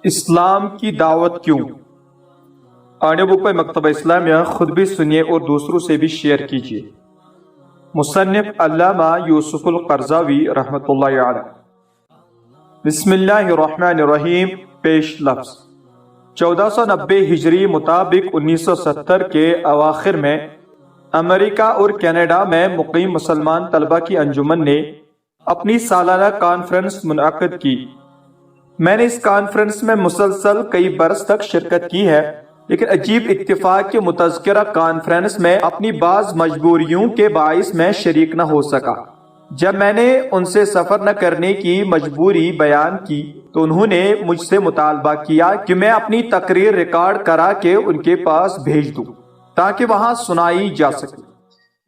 اسلام کی دعوت کیوں؟ آڈیو بک پر مکتبہ اسلامیہ، خود بھی سنیے اور دوسروں سے بھی شیئر کیجیے۔ مصنف علامہ یوسف القرضاوی رحمۃ اللہ علیہ۔ بسم اللہ الرحمن الرحیم۔ پیش لفظ 1490 ہجری مطابق 1970 کے اواخر میں امریکہ اور کینیڈا میں مقیم مسلمان طلبہ کی انجمن نے اپنی سالانہ کانفرنس منعقد کی۔ میں نے اس کانفرنس میں مسلسل کئی برس تک شرکت کی ہے، لیکن عجیب اتفاق کے متذکرہ کانفرنس میں اپنی بعض مجبوریوں کے باعث میں شریک نہ ہو سکا۔ جب میں نے ان سے سفر نہ کرنے کی مجبوری بیان کی تو انہوں نے مجھ سے مطالبہ کیا کہ میں اپنی تقریر ریکارڈ کرا کے ان کے پاس بھیج دوں تاکہ وہاں سنائی جا سکے۔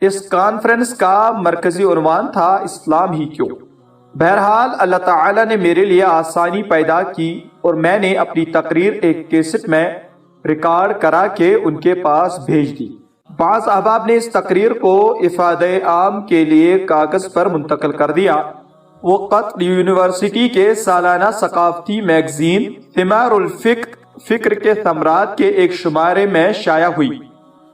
اس کانفرنس کا مرکزی عنوان تھا اسلام ہی کیوں۔ بہرحال اللہ تعالیٰ نے میرے لیے آسانی پیدا کی اور میں نے اپنی تقریر ایک کیسٹ میں ریکارڈ کرا کے ان کے پاس بھیج دی۔ بعض احباب نے اس تقریر کو افادہ عام کے لیے کاغذ پر منتقل کر دیا۔ وہ قطر یونیورسٹی کے سالانہ ثقافتی میگزین ثمار الفکر کے ثمرات کے ایک شمارے میں شائع ہوئی۔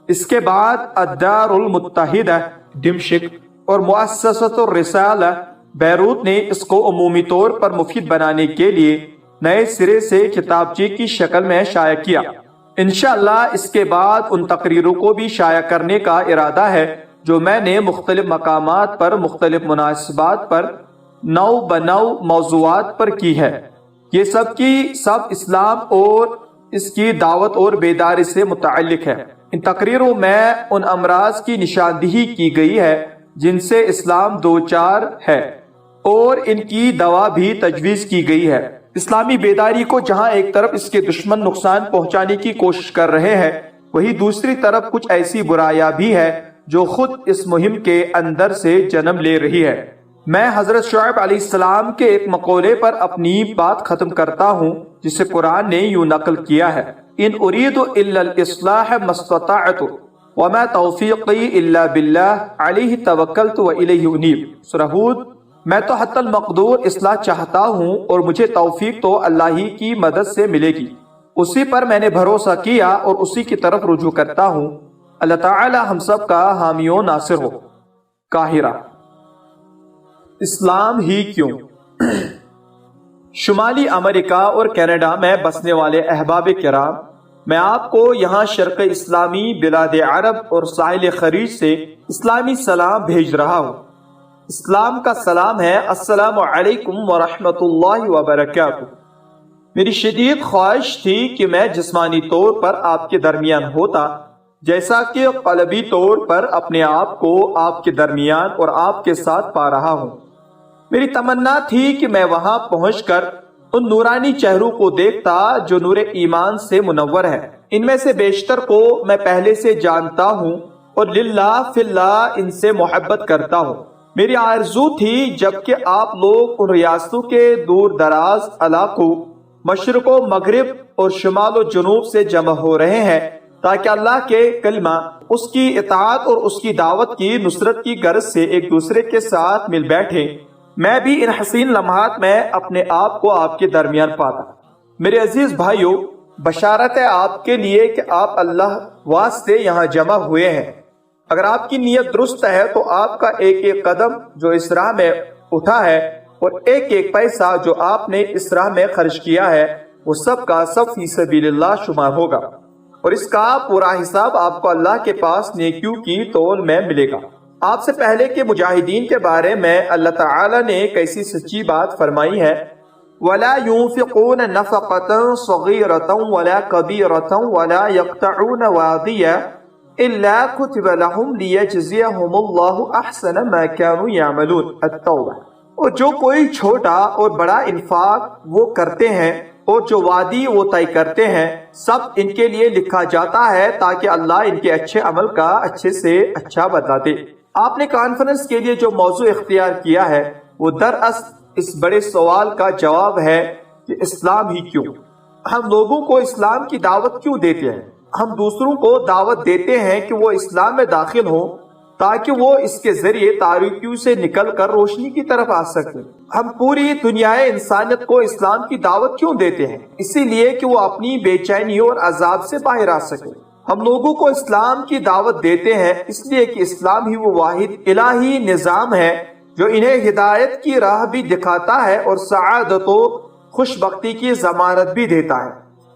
اس کے بعد الدار المتحدہ دمشق اور مؤسسۃ الرسالہ بیروت نے اس کو عمومی طور پر مفید بنانے کے لیے نئے سرے سے کتابچے کی شکل میں شائع کیا۔ انشاءاللہ اس کے بعد ان تقریروں کو بھی شائع کرنے کا ارادہ ہے جو میں نے مختلف مقامات پر مختلف مناسبات پر نو بنو موضوعات پر کی ہے۔ یہ سب کی سب اسلام اور اس کی دعوت اور بیداری سے متعلق ہے۔ ان تقریروں میں ان امراض کی نشاندہی کی گئی ہے جن سے اسلام دوچار ہے اور ان کی دوا بھی تجویز کی گئی ہے۔ اسلامی بیداری کو جہاں ایک طرف اس کے دشمن نقصان پہنچانے کی کوشش کر رہے ہیں، وہی دوسری طرف کچھ ایسی برائیاں بھی ہے جو خود اس مہم کے اندر سے جنم لے رہی ہے۔ میں حضرت شعیب علیہ السلام کے ایک مقولے پر اپنی بات ختم کرتا ہوں جسے قرآن نے یوں نقل کیا ہے: ان اريد الا الاصلاح ما استطعت وما توفیقی الا باللہ علیہ توکلت والیہ انیب۔ سورہ ہود۔ میں تو حتی المقدور اصلاح چاہتا ہوں اور مجھے توفیق تو اللہ ہی کی مدد سے ملے گی، اسی پر میں نے بھروسہ کیا اور اسی کی طرف رجوع کرتا ہوں۔ اللہ تعالی ہم سب کا حامی و ناصر ہو۔ قاہرہ۔ اسلام ہی کیوں؟ شمالی امریکہ اور کینیڈا میں بسنے والے احباب کرام، میں آپ کو یہاں شرق اسلامی بلاد عرب اور ساحل خلیج سے اسلامی سلام بھیج رہا ہوں۔ اسلام کا سلام ہے: السلام علیکم ورحمۃ اللہ وبرکاتہ۔ میری شدید خواہش تھی کہ میں جسمانی طور پر آپ کے درمیان ہوتا، جیسا کہ قلبی طور پر اپنے آپ کو آپ کے درمیان اور آپ کے ساتھ پا رہا ہوں۔ میری تمنا تھی کہ میں وہاں پہنچ کر ان نورانی چہروں کو دیکھتا جو نور ایمان سے منور ہے۔ ان میں سے بیشتر کو میں پہلے سے جانتا ہوں اور للہ فی اللہ ان سے محبت کرتا ہوں۔ میری آرزو تھی جبکہ آپ لوگ ان ریاستوں کے دور دراز علاقوں، مشرق و مغرب اور شمال و جنوب سے جمع ہو رہے ہیں تاکہ اللہ کے کلمہ، اس کی اطاعت اور اس کی دعوت کی نصرت کی غرض سے ایک دوسرے کے ساتھ مل بیٹھیں، میں بھی ان حسین لمحات میں اپنے آپ کو آپ کے درمیان پاتا۔ میرے عزیز بھائیوں، بشارت ہے آپ کے لیے کہ آپ اللہ واسطے یہاں جمع ہوئے ہیں۔ اگر آپ کی نیت درست ہے تو آپ کا ایک ایک قدم جو اس راہ میں اٹھا ہے اور ایک ایک پیسہ جو آپ نے اس راہ میں خرچ کیا ہے، وہ سب کا سب فی سبیل اللہ شمار ہوگا اور اس کا پورا حساب آپ کو اللہ کے پاس نیکیوں کی تول میں ملے گا۔ آپ سے پہلے کے مجاہدین کے بارے میں اللہ تعالی نے ایک ایسی سچی بات فرمائی ہے: وَلَا يُنفِقُونَ نَفَقَةً صَغِيرَةً وَلَا كَبِيرَةً وَلَا يَقْطَعُونَ وَادِيًّا إِلَّا كُتِبَ لَهُمْ لِيَجْزِيَهُمُ اللَّهُ أَحْسَنَ مَا كَانُوا يَعْمَلُونَ۔ التوبہ۔ اور جو کوئی چھوٹا اور بڑا انفاق وہ کرتے ہیں اور جو وعدی وہ طے کرتے ہیں، سب ان کے لیے لکھا جاتا ہے تاکہ اللہ ان کے اچھے عمل کا اچھے سے اچھا بدلہ دے۔ آپ نے کانفرنس کے لیے جو موضوع اختیار کیا ہے وہ دراصل اس بڑے سوال کا جواب ہے کہ اسلام ہی کیوں؟ ہم لوگوں کو اسلام کی دعوت کیوں دیتے ہیں؟ ہم دوسروں کو دعوت دیتے ہیں کہ وہ اسلام میں داخل ہوں تاکہ وہ اس کے ذریعے تاریکیوں سے نکل کر روشنی کی طرف آ سکیں۔ ہم پوری دنیا انسانیت کو اسلام کی دعوت کیوں دیتے ہیں؟ اسی لیے کہ وہ اپنی بے چینی اور عذاب سے باہر آ سکے۔ ہم لوگوں کو اسلام کی دعوت دیتے ہیں اس لیے کہ اسلام ہی وہ واحد الہی نظام ہے جو انہیں ہدایت کی راہ بھی دکھاتا ہے اور سعادت و خوش بختی کی ضمانت بھی دیتا ہے۔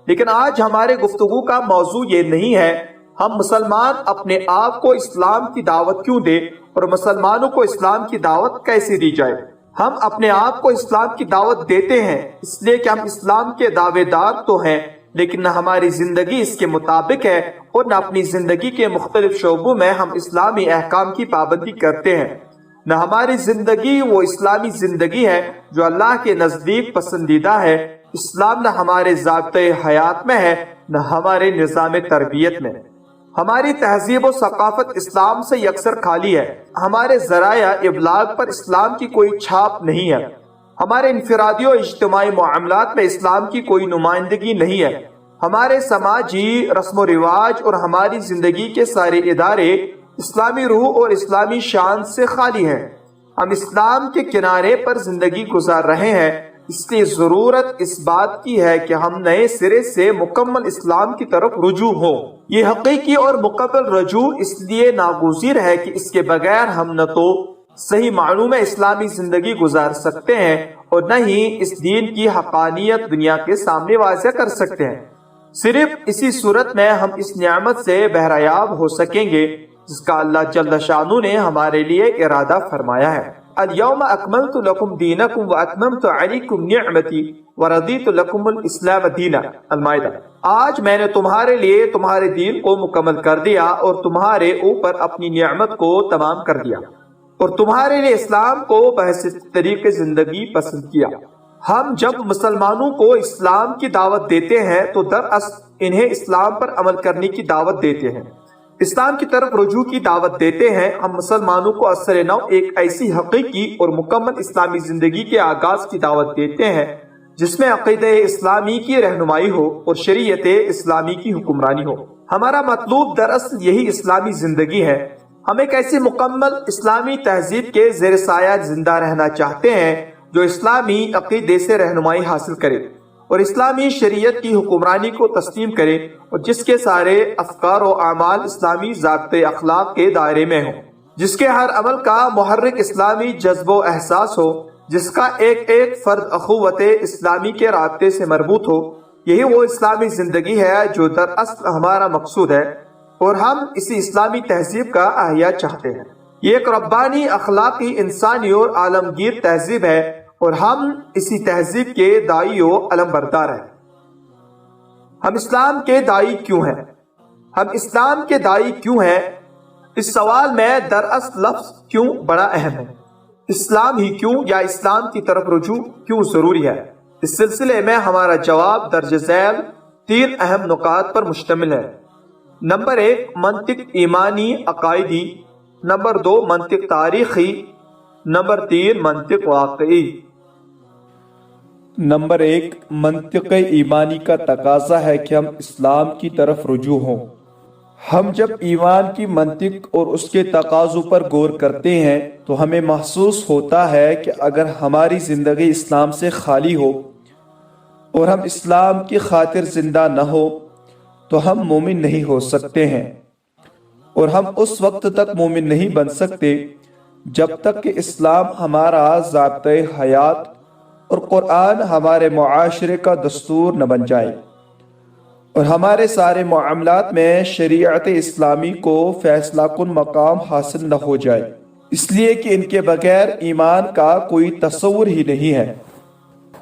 لیکن آج ہمارے گفتگو کا موضوع یہ نہیں ہے ہم مسلمان اپنے آپ کو اسلام کی دعوت کیوں دیں اور مسلمانوں کو اسلام کی دعوت کیسے دی جائے۔ ہم اپنے آپ کو اسلام کی دعوت دیتے ہیں اس لیے کہ ہم اسلام کے دعوے دار تو ہیں، لیکن نہ ہماری زندگی اس کے مطابق ہے اور نہ اپنی زندگی کے مختلف شعبوں میں ہم اسلامی احکام کی پابندی کرتے ہیں۔ نہ ہماری زندگی وہ اسلامی زندگی ہے جو اللہ کے نزدیک پسندیدہ ہے۔ اسلام نہ ہمارے ضابطۂ حیات میں ہے نہ ہمارے نظام تربیت میں۔ ہماری تہذیب و ثقافت اسلام سے یکسر خالی ہے۔ ہمارے ذرائع ابلاغ پر اسلام کی کوئی چھاپ نہیں ہے۔ ہمارے انفرادی و اجتماعی معاملات میں اسلام کی کوئی نمائندگی نہیں ہے۔ ہمارے سماجی رسم و رواج اور ہماری زندگی کے سارے ادارے اسلامی روح اور اسلامی شان سے خالی ہیں۔ ہم اسلام کے کنارے پر زندگی گزار رہے ہیں، اس لیے ضرورت اس بات کی ہے کہ ہم نئے سرے سے مکمل اسلام کی طرف رجوع ہوں۔ یہ حقیقی اور مکمل رجوع اس لیے ناگزیر ہے کہ اس کے بغیر ہم نہ تو صحیح معنوں میں اسلامی زندگی گزار سکتے ہیں اور نہ ہی اس دین کی حقانیت دنیا کے سامنے واضح کر سکتے ہیں۔ صرف اسی صورت میں ہم اس نعمت سے بہریاب ہو سکیں گے جس کا اللہ جل شانہ نے ہمارے لیے ارادہ فرمایا ہے۔ اليوم اکملت لکم دینکم واتممت علیکم نعمتی ورضیت لکم الاسلام دینا۔ المائدہ۔ آج میں نے تمہارے لیے تمہارے دین کو مکمل کر دیا اور تمہارے اوپر اپنی نعمت کو تمام کر دیا اور تمہارے لیے اسلام کو بحیثیت طریق زندگی پسند کیا۔ ہم جب مسلمانوں کو اسلام کی دعوت دیتے ہیں تو دراصل انہیں اسلام پر عمل کرنے کی دعوت دیتے ہیں، اسلام کی طرف رجوع کی دعوت دیتے ہیں۔ ہم مسلمانوں کو اثر نو ایک ایسی حقیقی اور مکمل اسلامی زندگی کے آغاز کی دعوت دیتے ہیں جس میں عقیدہ اسلامی کی رہنمائی ہو اور شریعت اسلامی کی حکمرانی ہو۔ ہمارا مطلوب دراصل یہی اسلامی زندگی ہے۔ ہم ایک ایسی مکمل اسلامی تہذیب کے زیر سایہ زندہ رہنا چاہتے ہیں جو اسلامی عقیدے سے رہنمائی حاصل کرے اور اسلامی شریعت کی حکمرانی کو تسلیم کرے اور جس کے سارے افکار و اعمال اسلامی ضابطۂ اخلاق کے دائرے میں ہوں، جس کے ہر عمل کا محرک اسلامی جذب و احساس ہو، جس کا ایک ایک فرد اخوت اسلامی کے رابطے سے مربوط ہو۔ یہی وہ اسلامی زندگی ہے جو دراصل ہمارا مقصود ہے اور ہم اسی اسلامی تہذیب کا احیاء چاہتے ہیں۔ یہ ایک ربانی، اخلاقی، انسانی اور عالمگیر تہذیب ہے اور ہم اسی تہذیب کے داعی و علم بردار ہیں۔ ہم اسلام کے داعی کیوں ہیں؟ ہم اسلام کے داعی کیوں ہیں؟ اس سوال میں دراصل لفظ کیوں بڑا اہم ہے۔ اسلام ہی کیوں یا اسلام کی طرف رجوع کیوں ضروری ہے؟ اس سلسلے میں ہمارا جواب درج ذیل 3 اہم نکات پر مشتمل ہے۔ نمبر 1 منطق ایمانی عقائدی، نمبر 2 منطق تاریخی، نمبر 3 منطق واقعی۔ نمبر 1 منطق ایمانی کا تقاضا ہے کہ ہم اسلام کی طرف رجوع ہوں۔ ہم جب ایمان کی منطق اور اس کے تقاضوں پر غور کرتے ہیں تو ہمیں محسوس ہوتا ہے کہ اگر ہماری زندگی اسلام سے خالی ہو اور ہم اسلام کی خاطر زندہ نہ ہو تو ہم مومن نہیں ہو سکتے ہیں، اور ہم اس وقت تک مومن نہیں بن سکتے جب تک کہ اسلام ہمارا ضابطۂ حیات اور قرآن ہمارے معاشرے کا دستور نہ بن جائے اور ہمارے سارے معاملات میں شریعت اسلامی کو فیصلہ کن مقام حاصل نہ ہو جائے، اس لیے کہ ان کے بغیر ایمان کا کوئی تصور ہی نہیں ہے۔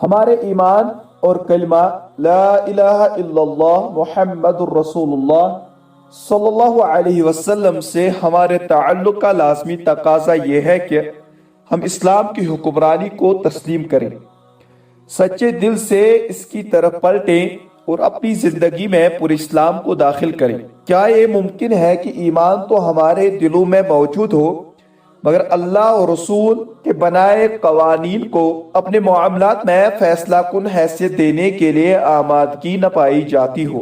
ہمارے ایمان اور کلمہ لا الہ الا اللہ محمد الرسول اللہ صلی اللہ علیہ وسلم سے ہمارے تعلق کا لازمی تقاضا یہ ہے کہ ہم اسلام کی حکمرانی کو تسلیم کریں، سچے دل سے اس کی طرف پلٹیں اور اپنی زندگی میں پورے اسلام کو داخل کریں۔ کیا یہ ممکن ہے کہ ایمان تو ہمارے دلوں میں موجود ہو مگر اللہ اور رسول کے بنائے قوانین کو اپنے معاملات میں فیصلہ کن حیثیت دینے کے لیے آمادگی نہ پائی جاتی ہو؟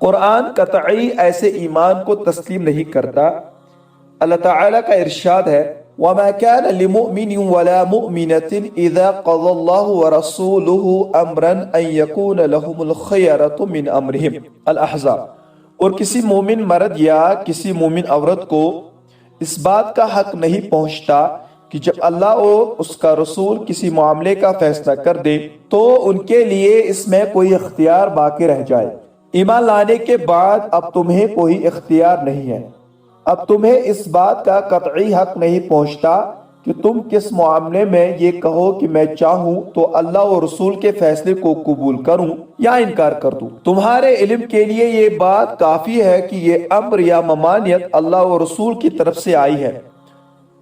قرآن قطعی ایسے ایمان کو تسلیم نہیں کرتا اللہ تعالیٰ کا ارشاد ہے وَمَا كَانَ لِمُؤْمِنٍ وَلَا مُؤْمِنَةٍ إِذَا قَضَى اللَّهُ وَرَسُولُهُ أَمْرًا أَن يَكُونَ لَهُمُ الْخِيَرَةُ مِنْ أَمْرِهِمْ الاحزاب۔ اور کسی مومن مرد یا کسی مومن عورت کو اس بات کا حق نہیں پہنچتا کہ جب اللہ اور اس کا رسول کسی معاملے کا فیصلہ کر دے تو ان کے لیے اس میں کوئی اختیار باقی رہ جائے۔ ایمان لانے کے بعد اب تمہیں کوئی اختیار نہیں ہے، اب تمہیں اس بات کا قطعی حق نہیں پہنچتا کہ تم کس معاملے میں یہ کہو کہ میں چاہوں تو اللہ اور رسول کے فیصلے کو قبول کروں یا انکار کر دوں۔ تمہارے علم کے لیے یہ بات کافی ہے کہ یہ امر یا ممانعت اللہ اور رسول کی طرف سے آئی ہے،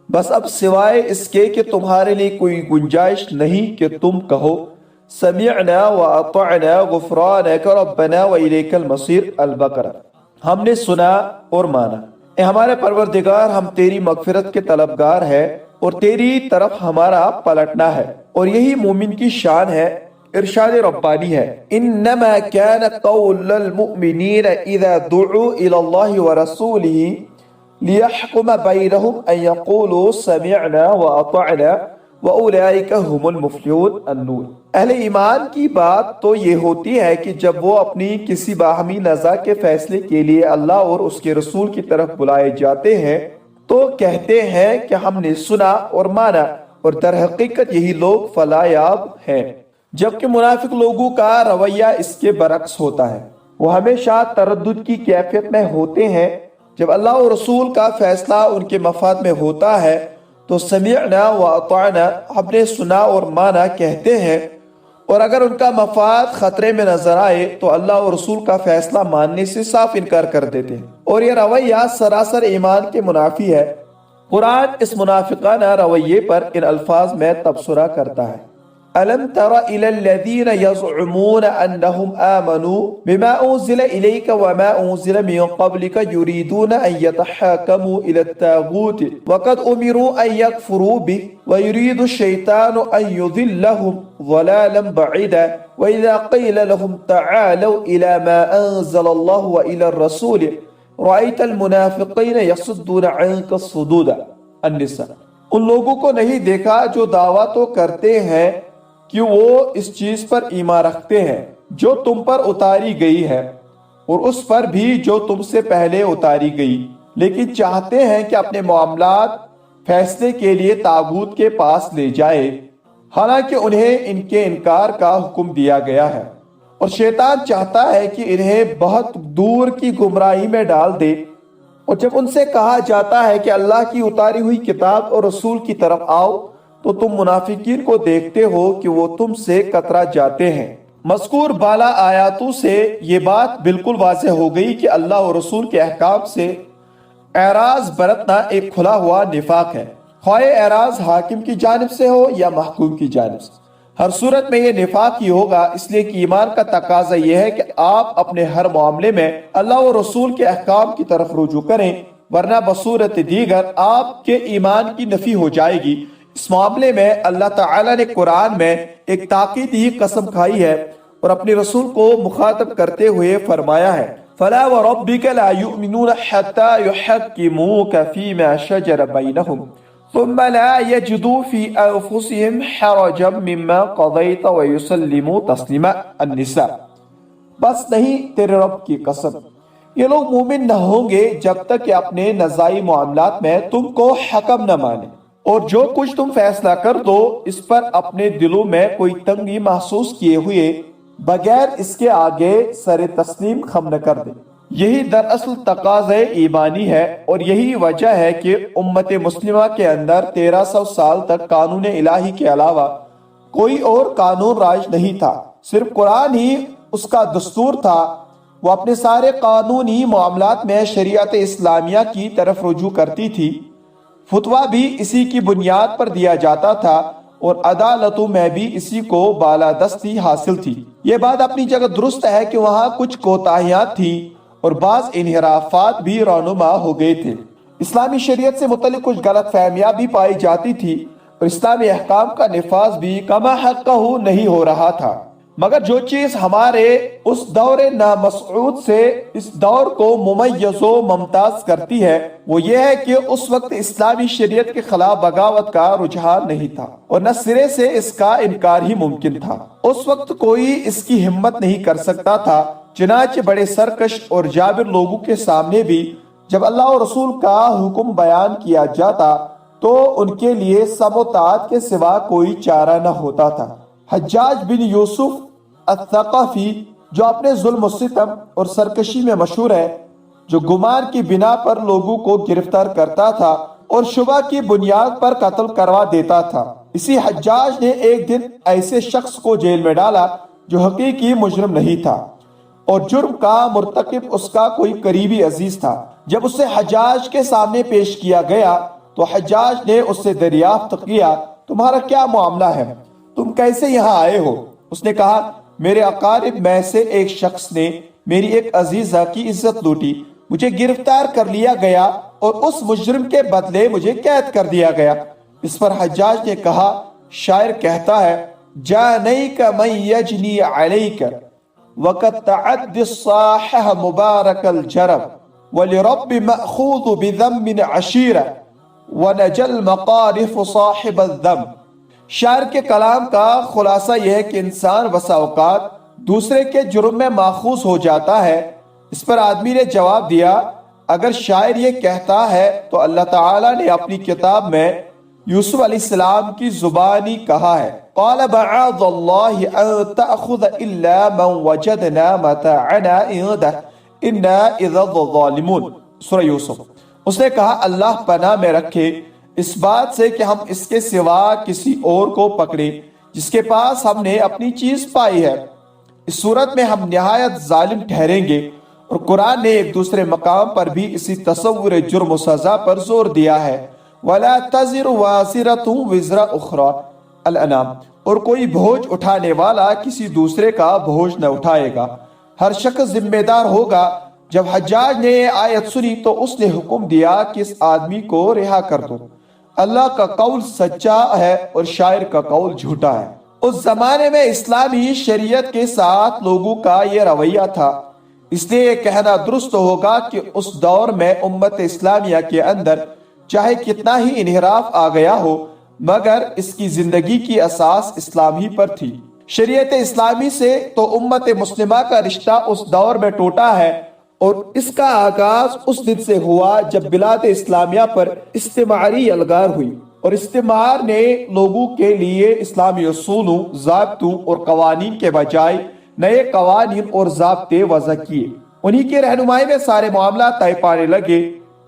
بس اب سوائے اس کے کہ تمہارے لیے کوئی گنجائش نہیں کہ تم کہو سمعنا واطعنا غفرانک ربنا والیک المصیر البقرہ، ہم نے سنا اور مانا، اے ہمارے پروردگار ہم تیری مغفرت کے طلبگار ہیں اور تیری طرف ہمارا پلٹنا ہے۔ اور یہی مومن کی شان ہے۔ ارشاد ربانی ہے انما كان قول المؤمنین اذا دعوا الى اللہ ورسولہ لیحکم بینہم ان یقولوا سمعنا واطعنا وَأُولَئِكَ هُمُ الْمُفْلِحُونَ النور۔ اہل ایمان کی بات تو یہ ہوتی ہے کہ جب وہ اپنی کسی باہمی نزاع کے فیصلے کے لیے اللہ اور اس کے رسول کی طرف بلائے جاتے ہیں تو کہتے ہیں کہ ہم نے سنا اور مانا، اور در حقیقت یہی لوگ فلاح یاب ہیں۔ جبکہ منافق لوگوں کا رویہ اس کے برعکس ہوتا ہے، وہ ہمیشہ تردد کی کیفیت میں ہوتے ہیں۔ جب اللہ اور رسول کا فیصلہ ان کے مفاد میں ہوتا ہے تو سمعنا واطعنا، ہم نے سنا اور مانا کہتے ہیں، اور اگر ان کا مفاد خطرے میں نظر آئے تو اللہ اور رسول کا فیصلہ ماننے سے صاف انکار کر دیتے ہیں، اور یہ رویہ سراسر ایمان کے منافی ہے۔ قرآن اس منافقانہ رویے پر ان الفاظ میں تبصرہ کرتا ہے أَلَمْ تَرَ إِلَى الَّذِينَ يَزْعُمُونَ أَنَّهُمْ آمَنُوا بِمَا أُنزِلَ إِلَيْكَ وَمَا أُنزِلَ مِن قَبْلِكَ يُرِيدُونَ أَن يَتَحَاكَمُوا إِلَى الطَّاغُوتِ وَقَدْ أُمِرُوا أَن يَكْفُرُوا بِهِ وَيُرِيدُ الشَّيْطَانُ أَن يُضِلَّهُمْ ضَلَالًا بَعِيدًا وَإِذَا قِيلَ لَهُمْ تَعَالَوْا إِلَى مَا أَنزَلَ اللَّهُ وَإِلَى الرَّسُولِ رَأَيْتَ الْمُنَافِقِينَ يَصُدُّونَ عَنكَ صُدُودًا النساء۔ ان لوگوں کو نہیں دیکھا جو دعویٰ تو کرتے ہیں کہ وہ اس چیز پر ایمان رکھتے ہیں جو تم پر اتاری گئی ہے اور اس پر بھی جو تم سے پہلے اتاری گئی، لیکن چاہتے ہیں کہ اپنے معاملات فیصلے کے لیے طاغوت کے پاس لے جائے، حالانکہ انہیں ان کے انکار کا حکم دیا گیا ہے، اور شیطان چاہتا ہے کہ انہیں بہت دور کی گمراہی میں ڈال دے۔ اور جب ان سے کہا جاتا ہے کہ اللہ کی اتاری ہوئی کتاب اور رسول کی طرف آؤ تو تم منافقین کو دیکھتے ہو کہ وہ تم سے کترا جاتے ہیں۔ مذکور بالا آیاتوں سے یہ بات بالکل واضح ہو گئی کہ اللہ اور رسول کے احکام سے اعراض برتنا ایک کھلا ہوا نفاق ہے، خواہ اعراض حاکم کی جانب سے ہو یا محکوم کی جانب سے، ہر صورت میں یہ نفاق ہی ہوگا، اس لیے کہ ایمان کا تقاضا یہ ہے کہ آپ اپنے ہر معاملے میں اللہ اور رسول کے احکام کی طرف رجوع کریں، ورنہ بصورت دیگر آپ کے ایمان کی نفی ہو جائے گی۔ اس معاملے میں اللہ تعالیٰ نے قرآن میں ایک تاکیدی قسم کھائی ہے اور اپنے رسول کو مخاطب کرتے ہوئے فرمایا ہے فَلَا وَرَبِّكَ لَا يُؤْمِنُونَ حَتَّى يُحَكِّمُوكَ فِي مَا شَجَرَ بَيْنَهُمْ ثُمَّ لَا يَجِدُوا فِي أَنفُسِهِمْ حَرَجًا مِّمَّا قَضَيْتَ وَيُسَلِّمُوا تَسْلِيمًا النساء۔ بس نہیں تیرے رب کی قسم، یہ لوگ مومن نہ ہوں گے جب تک کہ اپنے نزاعی معاملات میں تم کو حکم نہ مانے، اور جو کچھ تم فیصلہ کر دو اس پر اپنے دلوں میں کوئی تنگی محسوس کیے ہوئے بغیر اس کے آگے سر تسلیم خم نہ کر دے۔ یہی دراصل تقاضۂ ایمانی ہے، اور یہی وجہ ہے کہ امت مسلمہ کے اندر 1300 سال تک قانون الہی کے علاوہ کوئی اور قانون راج نہیں تھا، صرف قرآن ہی اس کا دستور تھا۔ وہ اپنے سارے قانونی معاملات میں شریعت اسلامیہ کی طرف رجوع کرتی تھی، فتویٰ بھی اسی کی بنیاد پر دیا جاتا تھا، اور عدالتوں میں بھی اسی کو بالادستی حاصل تھی۔ یہ بات اپنی جگہ درست ہے کہ وہاں کچھ کوتاہیاں تھیں اور بعض انحرافات بھی رونما ہو گئے تھے۔ اسلامی شریعت سے متعلق کچھ غلط فہمیاں بھی پائی جاتی تھی، اور اسلامی احکام کا نفاذ بھی کما حقہ نہیں ہو رہا تھا۔ مگر جو چیز ہمارے اس دور نامسعود سے اس دور کو ممیز و ممتاز کرتی ہے وہ یہ ہے کہ اس وقت اسلامی شریعت کے خلاف بغاوت کا رجحان نہیں تھا اور نہ سرے سے اس کا انکار ہی ممکن تھا۔ اس وقت کوئی اس کی ہمت نہیں کر سکتا تھا، چنانچہ بڑے سرکش اور جابر لوگوں کے سامنے بھی جب اللہ اور رسول کا حکم بیان کیا جاتا تو ان کے لیے سم و طاعت کے سوا کوئی چارہ نہ ہوتا تھا۔ حجاج بن یوسف الثقفی جو اپنے ظلم و ستم اور سرکشی میں مشہور ہے، جو گمان کی بنا پر لوگوں کو گرفتار کرتا تھا اور شبہ کی بنیاد پر قتل کروا دیتا تھا، اسی حجاج نے ایک دن ایسے شخص کو جیل میں ڈالا جو حقیقی مجرم نہیں تھا اور جرم کا مرتکب اس کا کوئی قریبی عزیز تھا۔ جب اسے حجاج کے سامنے پیش کیا گیا تو حجاج نے اس سے دریافت کیا، تمہارا کیا معاملہ ہے؟ تم کیسے یہاں آئے ہو؟ اس نے کہا، میرے اقارب میں سے ایک شخص نے میری ایک عزیزہ کی عزت لوٹی، مجھے گرفتار کر لیا گیا اور اس مجرم کے بدلے مجھے قید کر دیا گیا۔ اس پر حجاج نے کہا، شاعر کہتا ہے، جانیک من یجنی علیک وقد تعد الصاحہ مبارک الجرب ولرب مأخوذ بذنب عشیرہ ونجل مقارف صاحب الذنب۔ شاعر کے کلام کا خلاصہ یہ ہے کہ انسان بسا اوقات دوسرے کے جرم میں ماخوذ ہو جاتا ہے۔ اس پر آدمی نے جواب دیا، اگر شاعر یہ کہتا ہے تو اللہ تعالیٰ نے اپنی کتاب میں یوسف علیہ السلام کی زبانی کہا ہے، قال معاذ اللہ ان تأخذ الا من وجدنا متاعنا عنده انا اذا ظالمون، سورہ یوسف۔ اس نے کہا، اللہ پناہ میں رکھے اس بات سے کہ ہم اس کے سوا کسی اور کو پکڑیں جس کے پاس ہم نے اپنی چیز پائی ہے، اس صورت میں ہم نہایت ظالم ٹھہریں گے۔ اور قرآن نے ایک دوسرے مقام پر بھی اسی تصور جرم و سزا پر زور دیا ہے، وَلَا تَزِرُ وَازِرَةٌ وِزْرَ أُخْرَى، الانعام، اور کوئی بوجھ اٹھانے والا کسی دوسرے کا بوجھ نہ اٹھائے گا، ہر شخص ذمہ دار ہوگا۔ جب حجاج نے یہ آیت سنی تو اس نے حکم دیا کہ اس آدمی کو رہا کر دو، اللہ کا قول سچا ہے اور شاعر کا قول جھوٹا ہے۔ اس زمانے میں اسلامی شریعت کے ساتھ لوگوں کا یہ رویہ تھا، اس لیے یہ کہنا درست ہوگا کہ اس دور میں امت اسلامیہ کے اندر چاہے کتنا ہی انحراف آ گیا ہو مگر اس کی زندگی کی اساس اسلام ہی پر تھی۔ شریعت اسلامی سے تو امت مسلمہ کا رشتہ اس دور میں ٹوٹا ہے اور اس کا آغاز اس دن سے ہوا جب بلاد اسلامیہ پر استعماری الغار ہوئی اور استعمار نے لوگوں کے لیے اسلامی اصولوں، ضابطوں اور قوانین کے بجائے نئے قوانین اور ضابطے وضع کیے۔ انہی کے رہنمائی میں سارے معاملات طے پانے لگے۔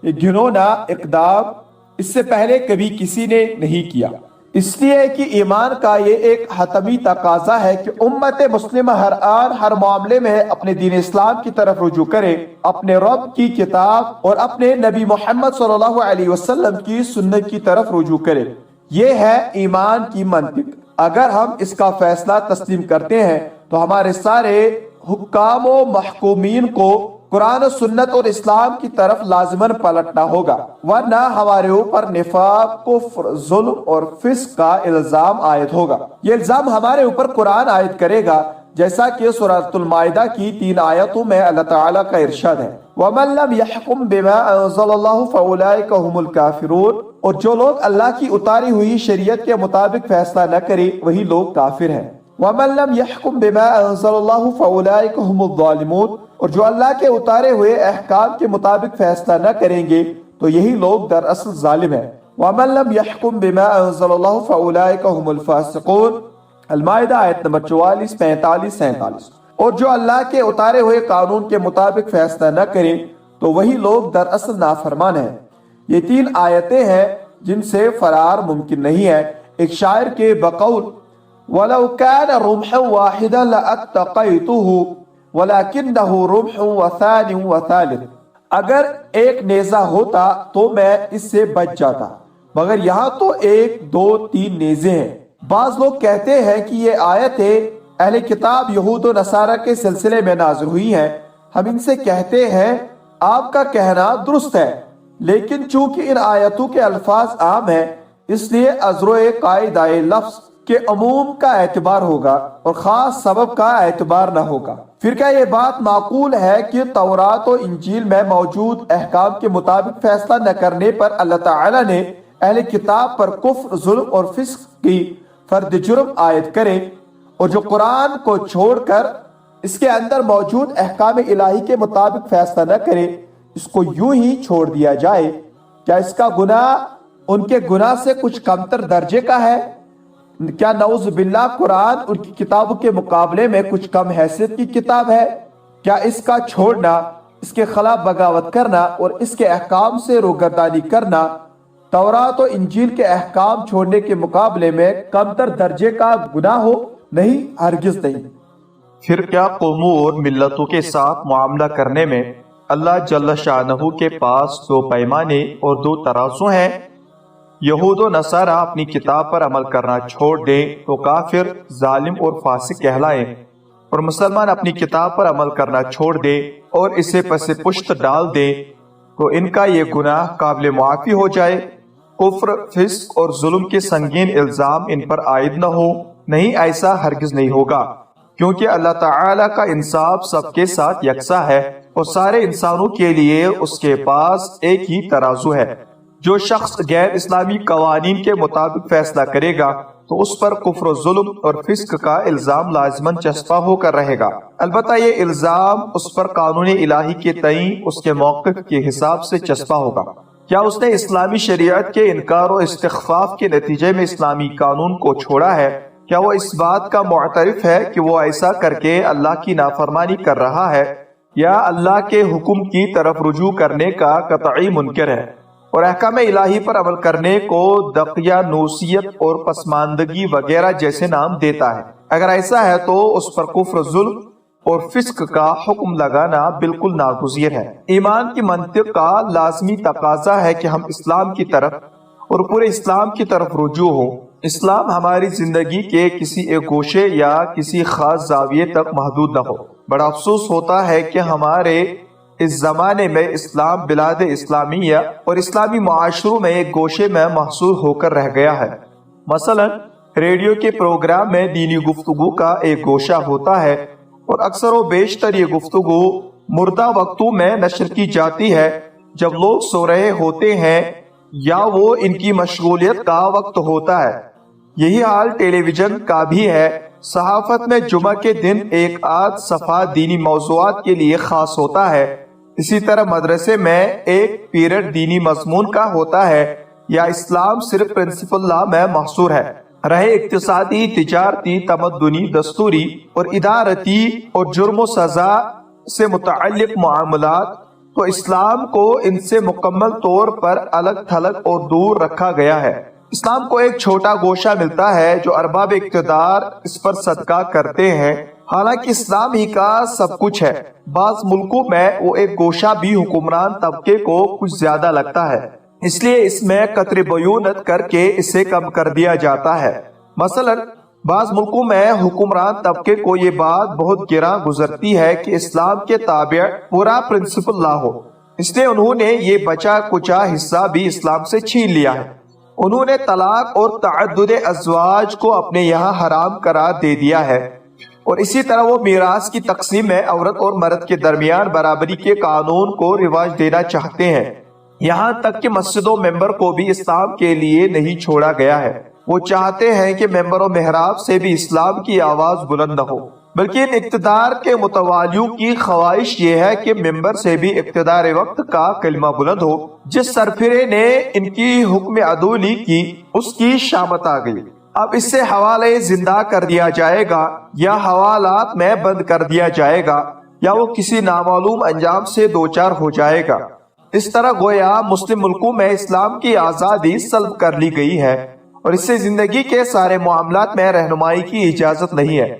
یہ گھنونا اقدام اس سے پہلے کبھی کسی نے نہیں کیا، اس لیے کہ ایمان کا یہ ایک حتمی تقاضا ہے کہ امت مسلمہ ہر آن ہر معاملے میں اپنے دین اسلام کی طرف رجوع کرے، اپنے رب کی کتاب اور اپنے نبی محمد صلی اللہ علیہ وسلم کی سنت کی طرف رجوع کرے۔ یہ ہے ایمان کی منطق۔ اگر ہم اس کا فیصلہ تسلیم کرتے ہیں تو ہمارے سارے حکام و محکومین کو قرآن و سنت اور اسلام کی طرف لازماً پلٹنا ہوگا، ورنہ ہمارے اوپر نفاق، کفر، ظلم اور فسق کا الزام عائد ہوگا۔ یہ الزام ہمارے اوپر قرآن عائد کرے گا، جیسا کہ سورۃ المائدہ کی 3 آیتوں میں اللہ تعالیٰ کا ارشاد ہے، وَمَن لَّمْ يَحْكُم بِمَا أَنزَلَ اللَّهُ فَأُولَٰئِكَ هُمُ الْكَافِرُونَ، اور جو لوگ اللہ کی اتاری ہوئی شریعت کے مطابق فیصلہ نہ کرے وہی لوگ کافر ہیں۔ وَمَن لَّمْ يَحْكُم بِمَا أَنزَلَ اللَّهُ فَأُولَٰئِكَ هُمُ الظَّالِمُونَ، اور جو اللہ کے اتارے ہوئے احکام کے مطابق فیصلہ نہ کریں گے تو یہی لوگ دراصل ظالم ہیں۔ وَمَن لَّمْ يَحْكُم بِمَا أَنزَلَ اللَّهُ فَأُولَٰئِكَ هُمُ الْفَاسِقُونَ، المائدہ آیت نمبر 44، 45، 47۔ اور جو اللہ کے اتارے ہوئے قانون کے مطابق فیصلہ نہ کریں تو وہی لوگ دراصل نافرمان ہیں۔ یہ 3 آیتیں ہیں جن سے فرار ممکن نہیں ہے۔ ایک شاعر کے بقول، وَلَوْ كَانَ رُمْحًا وَاحِدًا لَأَتَّقَيْتُهُ وَلَكِنَّهُ رُمْحٌ وَثَانٍ وَثَالِثٌ، اگر ایک نیزہ ہوتا تو میں اس سے بچ جاتا، مگر یہاں تو 1، 2، 3 نیزے ہیں۔ بعض لوگ کہتے ہیں کہ یہ آیتیں اہل کتاب یہود و نصارہ کے سلسلے میں نازل ہوئی ہیں۔ ہم ان سے کہتے ہیں آپ کا کہنا درست ہے، لیکن چونکہ ان آیتوں کے الفاظ عام ہیں اس لیے ازروئے قاعدہ لفظ کہ عموم کا اعتبار ہوگا اور خاص سبب کا اعتبار نہ ہوگا؟ پھر کیا یہ بات معقول ہے کہ تورات و انجیل میں موجود احکام کے مطابق فیصلہ نہ کرنے پر اللہ تعالیٰ نے اہل کتاب پر کفر، ظلم اور فسق کی فرد جرم عائد کرے، اور جو قرآن کو چھوڑ کر اس کے اندر موجود احکام الہی کے مطابق فیصلہ نہ کرے اس کو یوں ہی چھوڑ دیا جائے؟ کیا اس کا گناہ ان کے گناہ سے کچھ کمتر درجے کا ہے؟ کیا نعوذ باللہ قرآن ان کی کتابوں کے مقابلے میں کچھ کم حیثیت کی کتاب ہے؟ کیا اس کا چھوڑنا، اس کے خلاف بغاوت کرنا اور اس کے احکام سے روگردانی کرنا تورات و انجیل کے احکام چھوڑنے کے مقابلے میں کمتر درجے کا گناہ ہو؟ نہیں، ہرگز نہیں۔ پھر کیا قوموں اور ملتوں کے ساتھ معاملہ کرنے میں اللہ جل شانہ کے پاس دو پیمانے اور دو ترازو ہیں؟ یہود و نصارہ اپنی کتاب پر عمل کرنا چھوڑ دیں تو کافر، ظالم اور فاسق کہلائیں، اور مسلمان اپنی کتاب پر عمل کرنا چھوڑ دیں اور اسے پس پشت ڈال دیں تو ان کا یہ گناہ قابل معافی ہو جائے۔ کفر، فسق اور ظلم کے سنگین الزام ان پر عائد نہ ہو۔ نہیں، ایسا ہرگز نہیں ہوگا، کیونکہ اللہ تعالیٰ کا انصاف سب کے ساتھ یکساں ہے اور سارے انسانوں کے لیے اس کے پاس ایک ہی ترازو ہے۔ جو شخص غیر اسلامی قوانین کے مطابق فیصلہ کرے گا تو اس پر کفر و ظلم اور فسق کا الزام لازماً چسپاں ہو کر رہے گا، البتہ یہ الزام اس پر قانون الہی کے تئیں اس کے موقف کے حساب سے چسپاں ہوگا۔ کیا اس نے اسلامی شریعت کے انکار و استخفاف کے نتیجے میں اسلامی قانون کو چھوڑا ہے؟ کیا وہ اس بات کا معترف ہے کہ وہ ایسا کر کے اللہ کی نافرمانی کر رہا ہے، یا اللہ کے حکم کی طرف رجوع کرنے کا قطعی منکر ہے اور احکام الہی پر عمل کرنے کو دقیانوسیت اور پسماندگی وغیرہ جیسے نام دیتا ہے؟ اگر ایسا ہے تو اس پر کفر، ظلم اور فسق کا حکم لگانا بالکل ناگزیر ہے۔ ایمان کی منطق کا لازمی تقاضا ہے کہ ہم اسلام کی طرف اور پورے اسلام کی طرف رجوع ہوں۔ اسلام ہماری زندگی کے کسی ایک گوشے یا کسی خاص زاویے تک محدود نہ ہو۔ بڑا افسوس ہوتا ہے کہ ہمارے اس زمانے میں اسلام بلاد اسلامیہ اور اسلامی معاشروں میں ایک گوشے میں محصور ہو کر رہ گیا ہے۔ مثلا ریڈیو کے پروگرام میں دینی گفتگو کا ایک گوشہ ہوتا ہے اور اکثر و بیشتر یہ گفتگو مردہ وقتوں میں نشر کی جاتی ہے جب لوگ سو رہے ہوتے ہیں یا وہ ان کی مشغولیت کا وقت ہوتا ہے۔ یہی حال ٹیلی ویژن کا بھی ہے۔ صحافت میں جمعہ کے دن ایک آدھ صفحہ دینی موضوعات کے لیے خاص ہوتا ہے، اسی طرح مدرسے میں ایک پیریڈ دینی مضمون کا ہوتا ہے، یا اسلام صرف پرنسپل لا میں محصور ہے۔ رہے اقتصادی، تجارتی، تمدنی، دستوری اور ادارتی اور جرم و سزا سے متعلق معاملات، تو اسلام کو ان سے مکمل طور پر الگ تھلگ اور دور رکھا گیا ہے۔ اسلام کو ایک چھوٹا گوشہ ملتا ہے جو ارباب اقتدار اس پر صدقہ کرتے ہیں، حالانکہ اسلام ہی کا سب کچھ ہے۔ بعض ملکوں میں وہ ایک گوشہ بھی حکمران طبقے کو کچھ زیادہ لگتا ہے، اس لیے اس میں قطر بیونت کر کے اسے کم کر دیا جاتا ہے۔ مثلا بعض ملکوں میں حکمران طبقے کو یہ بات بہت گراں گزرتی ہے کہ اسلام کے تابع پورا پرنسپل لا ہو، اس لیے انہوں نے یہ بچا کچا حصہ بھی اسلام سے چھین لیا ہے۔ انہوں نے طلاق اور تعدد ازواج کو اپنے یہاں حرام قرار دے دیا ہے، اور اسی طرح وہ میراث کی تقسیم میں عورت اور مرد کے درمیان برابری کے قانون کو رواج دینا چاہتے ہیں۔ یہاں تک کہ مسجد و ممبر کو بھی اسلام کے لیے نہیں چھوڑا گیا ہے۔ وہ چاہتے ہیں کہ ممبر و محراب سے بھی اسلام کی آواز بلند نہ ہو، بلکہ ان اقتدار کے متوالیوں کی خواہش یہ ہے کہ ممبر سے بھی اقتدار وقت کا کلمہ بلند ہو۔ جس سرفرے نے ان کی حکم عدولی کی اس کی شامت آ گئی، اب اس سے حوالے زندہ کر دیا جائے گا یا حوالات میں بند کر دیا جائے گا، یا وہ کسی نامعلوم انجام سے دوچار ہو جائے گا۔ اس طرح گویا مسلم ملکوں میں اسلام کی آزادی سلب کر لی گئی ہے اور اس سے زندگی کے سارے معاملات میں رہنمائی کی اجازت نہیں ہے۔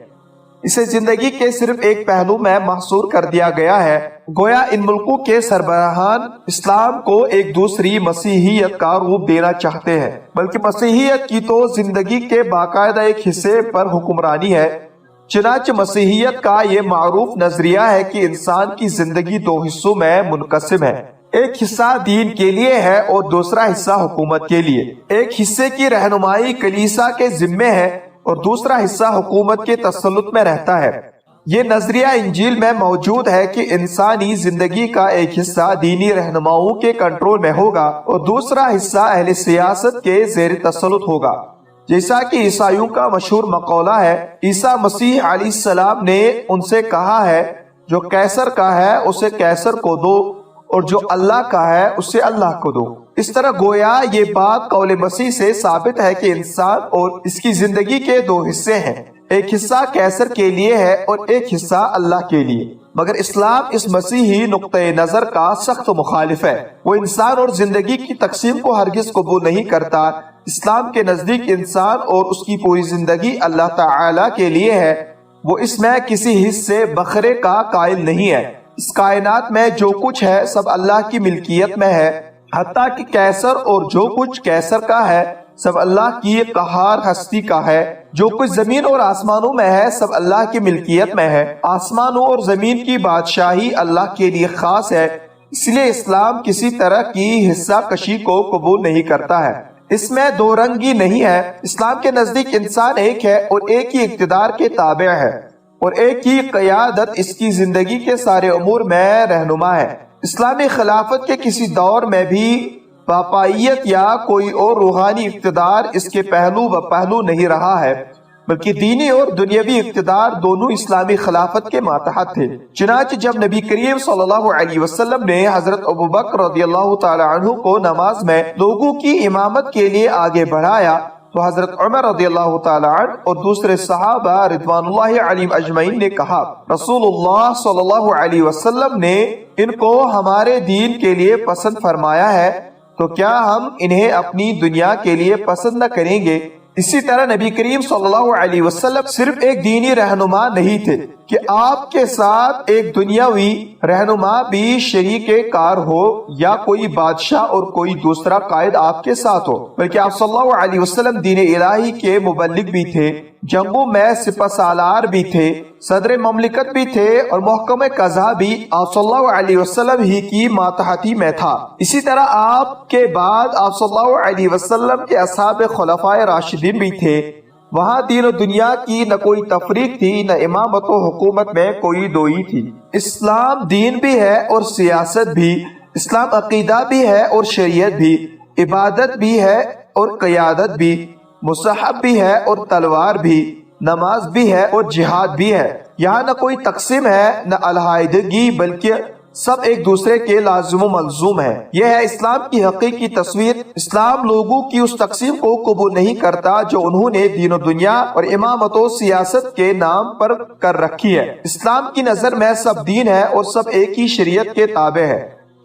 اسے زندگی کے صرف ایک پہلو میں محصور کر دیا گیا ہے۔ گویا ان ملکوں کے سربراہان اسلام کو ایک دوسری مسیحیت کا روپ دینا چاہتے ہیں، بلکہ مسیحیت کی تو زندگی کے باقاعدہ ایک حصے پر حکمرانی ہے۔ چنانچہ مسیحیت کا یہ معروف نظریہ ہے کہ انسان کی زندگی دو حصوں میں منقسم ہے، ایک حصہ دین کے لیے ہے اور دوسرا حصہ حکومت کے لیے۔ ایک حصے کی رہنمائی کلیسا کے ذمے ہے اور دوسرا حصہ حکومت کے تسلط میں رہتا ہے۔ یہ نظریہ انجیل میں موجود ہے کہ انسانی زندگی کا ایک حصہ دینی رہنماؤں کے کنٹرول میں ہوگا اور دوسرا حصہ اہل سیاست کے زیر تسلط ہوگا۔ جیسا کہ عیسائیوں کا مشہور مقولہ ہے، عیسیٰ مسیح علیہ السلام نے ان سے کہا ہے جو قیصر کا ہے اسے قیصر کو دو اور جو اللہ کا ہے اسے اللہ کو دو۔ اس طرح گویا یہ بات قول مسیح سے ثابت ہے کہ انسان اور اس کی زندگی کے دو حصے ہیں، ایک حصہ قیصر کے لیے ہے اور ایک حصہ اللہ کے لیے۔ مگر اسلام اس مسیحی نقطہ نظر کا سخت مخالف ہے۔ وہ انسان اور زندگی کی تقسیم کو ہرگز قبول نہیں کرتا۔ اسلام کے نزدیک انسان اور اس کی پوری زندگی اللہ تعالی کے لیے ہے، وہ اس میں کسی حصے بکھرے کا قائل نہیں ہے۔ اس کائنات میں جو کچھ ہے سب اللہ کی ملکیت میں ہے، حتیٰ کہ قیصر اور جو کچھ قیصر کا ہے سب اللہ کی قہار ہستی کا ہے۔ جو کچھ زمین اور آسمانوں میں ہے سب اللہ کی ملکیت میں ہے۔ آسمانوں اور زمین کی بادشاہی اللہ کے لیے خاص ہے، اس لیے اسلام کسی طرح کی حصہ کشی کو قبول نہیں کرتا ہے۔ اس میں دو رنگی نہیں ہے۔ اسلام کے نزدیک انسان ایک ہے اور ایک ہی اقتدار کے تابع ہے اور ایک ہی قیادت اس کی زندگی کے سارے امور میں رہنما ہے۔ اسلامی خلافت کے کسی دور میں بھی پاپائیت یا کوئی اور روحانی اقتدار اس کے پہلو نہیں رہا ہے، بلکہ دینی اور دنیاوی اقتدار دونوں اسلامی خلافت کے ماتحت تھے۔ چنانچہ جب نبی کریم صلی اللہ علیہ وسلم نے حضرت ابوبکر رضی اللہ تعالی عنہ کو نماز میں لوگوں کی امامت کے لیے آگے بڑھایا تو حضرت عمر رضی اللہ تعالی عنہ اور دوسرے صحابہ رضوان اللہ علیہم اجمعین نے کہا، رسول اللہ صلی اللہ علیہ وسلم نے ان کو ہمارے دین کے لیے پسند فرمایا ہے، تو کیا ہم انہیں اپنی دنیا کے لیے پسند نہ کریں گے؟ اسی طرح نبی کریم صلی اللہ علیہ وسلم صرف ایک دینی رہنما نہیں تھے کہ آپ کے ساتھ ایک دنیاوی رہنما بھی شریک کار ہو یا کوئی بادشاہ اور کوئی دوسرا قائد آپ کے ساتھ ہو، بلکہ آپ صلی اللہ علیہ وسلم دین الہی کے مبلغ بھی تھے، جنگوں میں سپہ سالار بھی تھے، صدر مملکت بھی تھے اور محکمہ قضا بھی آپ صلی اللہ علیہ وسلم ہی کی ماتحتی میں تھا۔ اسی طرح آپ کے بعد آپ صلی اللہ علیہ وسلم کے اصحاب خلفائے راشدین بھی تھے۔ وہاں دین و دنیا کی نہ کوئی تفریق تھی، نہ امامت و حکومت میں کوئی دوئی تھی۔ اسلام دین بھی ہے اور سیاست بھی، اسلام عقیدہ بھی ہے اور شریعت بھی، عبادت بھی ہے اور قیادت بھی، مصحف بھی ہے اور تلوار بھی، نماز بھی ہے اور جہاد بھی ہے۔ یہاں نہ کوئی تقسیم ہے نہ علیحدگی، بلکہ سب ایک دوسرے کے لازم و ملزوم ہے۔ یہ ہے اسلام کی حقیقی تصویر۔ اسلام لوگوں کی اس تقسیم کو قبول نہیں کرتا جو انہوں نے دین و دنیا اور امامت و سیاست کے نام پر کر رکھی ہے۔ اسلام کی نظر میں سب دین ہے اور سب ایک ہی شریعت کے تابع ہے۔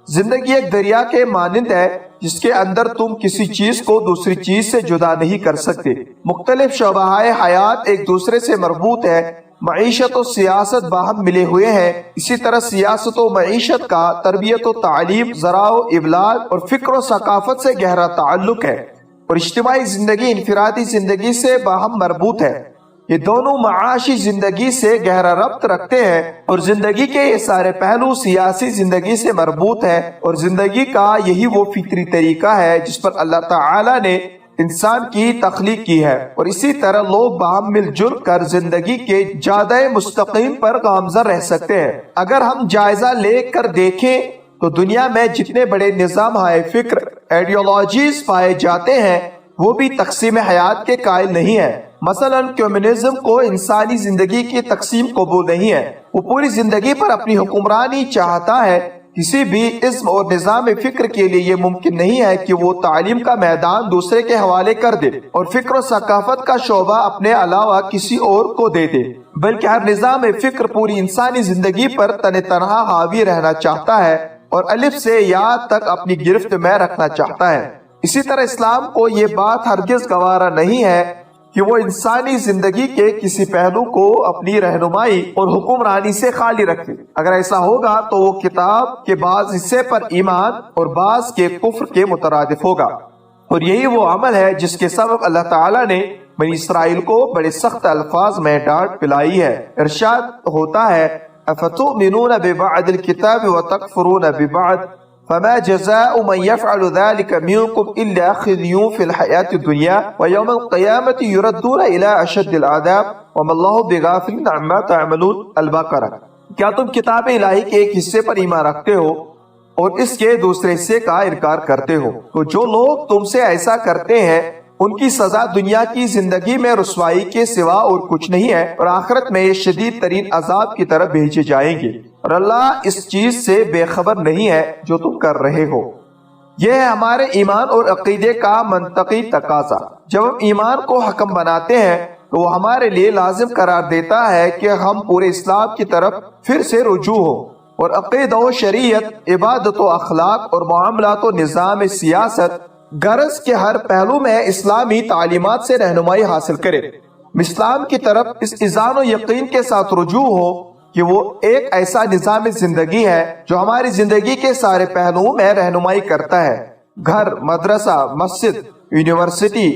زندگی ایک دریا کے مانند ہے جس کے اندر تم کسی چیز کو دوسری چیز سے جدا نہیں کر سکتے۔ مختلف شعبہ حیات ایک دوسرے سے مربوط ہے۔ معیشت و سیاست باہم ملے ہوئے ہیں۔ اسی طرح سیاست و معیشت کا تربیت و تعلیم، زراعت و ابلاغ اور فکر و ثقافت سے گہرا تعلق ہے، اور اجتماعی زندگی انفرادی زندگی سے باہم مربوط ہے۔ یہ دونوں معاشی زندگی سے گہرا ربط رکھتے ہیں اور زندگی کے یہ سارے پہلو سیاسی زندگی سے مربوط ہیں، اور زندگی کا یہی وہ فطری طریقہ ہے جس پر اللہ تعالی نے انسان کی تخلیق کی ہے، اور اسی طرح لوگ باہم مل جل کر زندگی کے جادہ مستقیم پر گامزن رہ سکتے ہیں۔ اگر ہم جائزہ لے کر دیکھیں تو دنیا میں جتنے بڑے نظام ہائے فکر ایڈیالوجیز پائے جاتے ہیں وہ بھی تقسیم حیات کے قائل نہیں ہیں۔ مثلا کمیونزم کو انسانی زندگی کی تقسیم قبول نہیں ہے، وہ پوری زندگی پر اپنی حکمرانی چاہتا ہے۔ کسی بھی اسم اور نظام فکر کے لیے یہ ممکن نہیں ہے کہ وہ تعلیم کا میدان دوسرے کے حوالے کر دے اور فکر و ثقافت کا شعبہ اپنے علاوہ کسی اور کو دے دے، بلکہ ہر نظام فکر پوری انسانی زندگی پر تن تنہا حاوی رہنا چاہتا ہے اور الف سے یا تک اپنی گرفت میں رکھنا چاہتا ہے۔ اسی طرح اسلام کو یہ بات ہرگز گوارا نہیں ہے کہ وہ انسانی زندگی کے کسی پہلو کو اپنی رہنمائی اور حکمرانی سے خالی رکھے۔ اگر ایسا ہوگا تو وہ کتاب کے بعض حصے پر ایمان اور بعض کے کفر کے مترادف ہوگا، اور یہی وہ عمل ہے جس کے سبب اللہ تعالیٰ نے بنی اسرائیل کو بڑے سخت الفاظ میں ڈانٹ پلائی ہے۔ ارشاد ہوتا ہے، افتؤمنون ببعض الکتاب وتکفرون ببعض فما جزاء من يفعل ذلك منكم إلا خزي في الحياة الدنيا ويوم القيامة يردون إلى أشد العذاب وما الله بغافل عما تعملون۔ البقرہ۔ کیا تم کتاب الہی کے ایک حصے پر ایمان رکھتے ہو اور اس کے دوسرے حصے کا انکار کرتے ہو؟ تو جو لوگ تم سے ایسا کرتے ہیں ان کی سزا دنیا کی زندگی میں رسوائی کے سوا اور کچھ نہیں ہے، اور آخرت میں یہ شدید ترین عذاب کی طرف بھیجے جائیں گے، اور اللہ اس چیز سے بے خبر نہیں ہے جو تم کر رہے ہو۔ یہ ہے ہمارے ایمان اور عقیدے کا منطقی تقاضا۔ جب ہم ایمان کو حکم بناتے ہیں تو وہ ہمارے لیے لازم قرار دیتا ہے کہ ہم پورے اسلام کی طرف پھر سے رجوع ہو، اور عقیدہ و شریعت، عبادت و اخلاق اور معاملات و نظام سیاست غرض کے ہر پہلو میں اسلامی تعلیمات سے رہنمائی حاصل کرے، اسلام کی طرف اس ایذان و یقین کے ساتھ رجوع ہو کہ وہ ایک ایسا نظام زندگی ہے جو ہماری زندگی کے سارے پہلوؤں میں رہنمائی کرتا ہے۔ گھر، مدرسہ، مسجد، یونیورسٹی،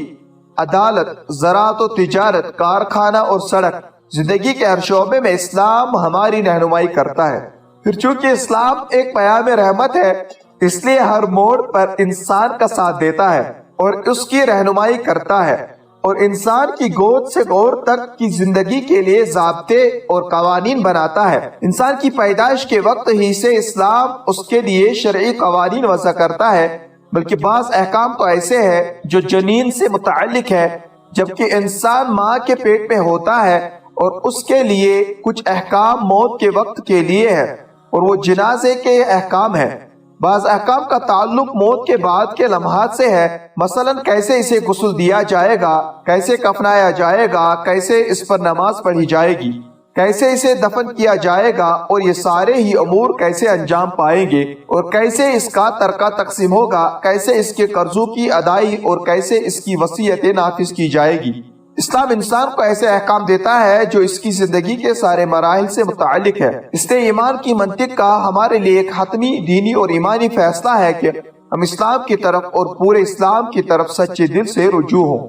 عدالت، زراعت و تجارت، کارخانہ اور سڑک، زندگی کے ہر شعبے میں اسلام ہماری رہنمائی کرتا ہے۔ پھر چونکہ اسلام ایک پیام رحمت ہے، اس لیے ہر موڑ پر انسان کا ساتھ دیتا ہے اور اس کی رہنمائی کرتا ہے، اور انسان کی گود سے گور تک کی زندگی کے لیے ضابطے اور قوانین بناتا ہے۔ انسان کی پیدائش کے وقت ہی سے اسلام اس کے لیے شرعی قوانین وضع کرتا ہے، بلکہ بعض احکام تو ایسے ہیں جو جنین سے متعلق ہے، جبکہ انسان ماں کے پیٹ میں ہوتا ہے، اور اس کے لیے کچھ احکام موت کے وقت کے لیے ہے، اور وہ جنازے کے احکام ہیں۔ بعض احکام کا تعلق موت کے بعد کے لمحات سے ہے، مثلا کیسے اسے غسل دیا جائے گا، کیسے کفنایا جائے گا، کیسے اس پر نماز پڑھی جائے گی، کیسے اسے دفن کیا جائے گا، اور یہ سارے ہی امور کیسے انجام پائیں گے، اور کیسے اس کا ترکہ تقسیم ہوگا، کیسے اس کے قرضوں کی ادائی اور کیسے اس کی وصیت نافذ کی جائے گی۔ اسلام انسان کو ایسے احکام دیتا ہے جو اس کی زندگی کے سارے مراحل سے متعلق ہے۔ اس لیے ایمان کی منطق کا ہمارے لیے ایک حتمی دینی اور ایمانی فیصلہ ہے کہ ہم اسلام کی طرف اور پورے اسلام کی طرف سچے دل سے رجوع ہوں۔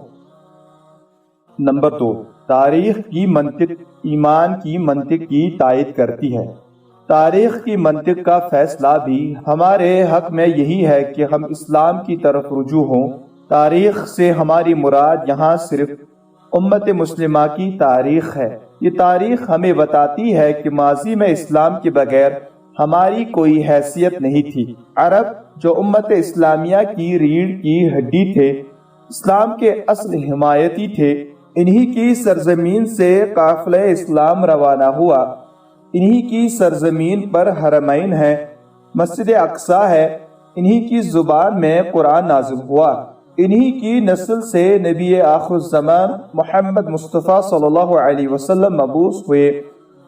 نمبر 2، تاریخ کی منطق ایمان کی منطق کی تائید کرتی ہے۔ تاریخ کی منطق کا فیصلہ بھی ہمارے حق میں یہی ہے کہ ہم اسلام کی طرف رجوع ہوں۔ تاریخ سے ہماری مراد یہاں صرف امت مسلمہ کی تاریخ ہے۔ یہ تاریخ ہمیں بتاتی ہے کہ ماضی میں اسلام کے بغیر ہماری کوئی حیثیت نہیں تھی۔ عرب جو امت اسلامیہ کی ریڑھ کی ہڈی تھے، اسلام کے اصل حمایتی تھے، انہی کی سرزمین سے قافلہ اسلام روانہ ہوا۔ انہی کی سرزمین پر حرمین ہے، مسجد اقصی ہے، انہی کی زبان میں قرآن نازل ہوا، انہی کی نسل سے نبی آخر الزمان محمد مصطفیٰ صلی اللہ علیہ وسلم مبعوث ہوئے،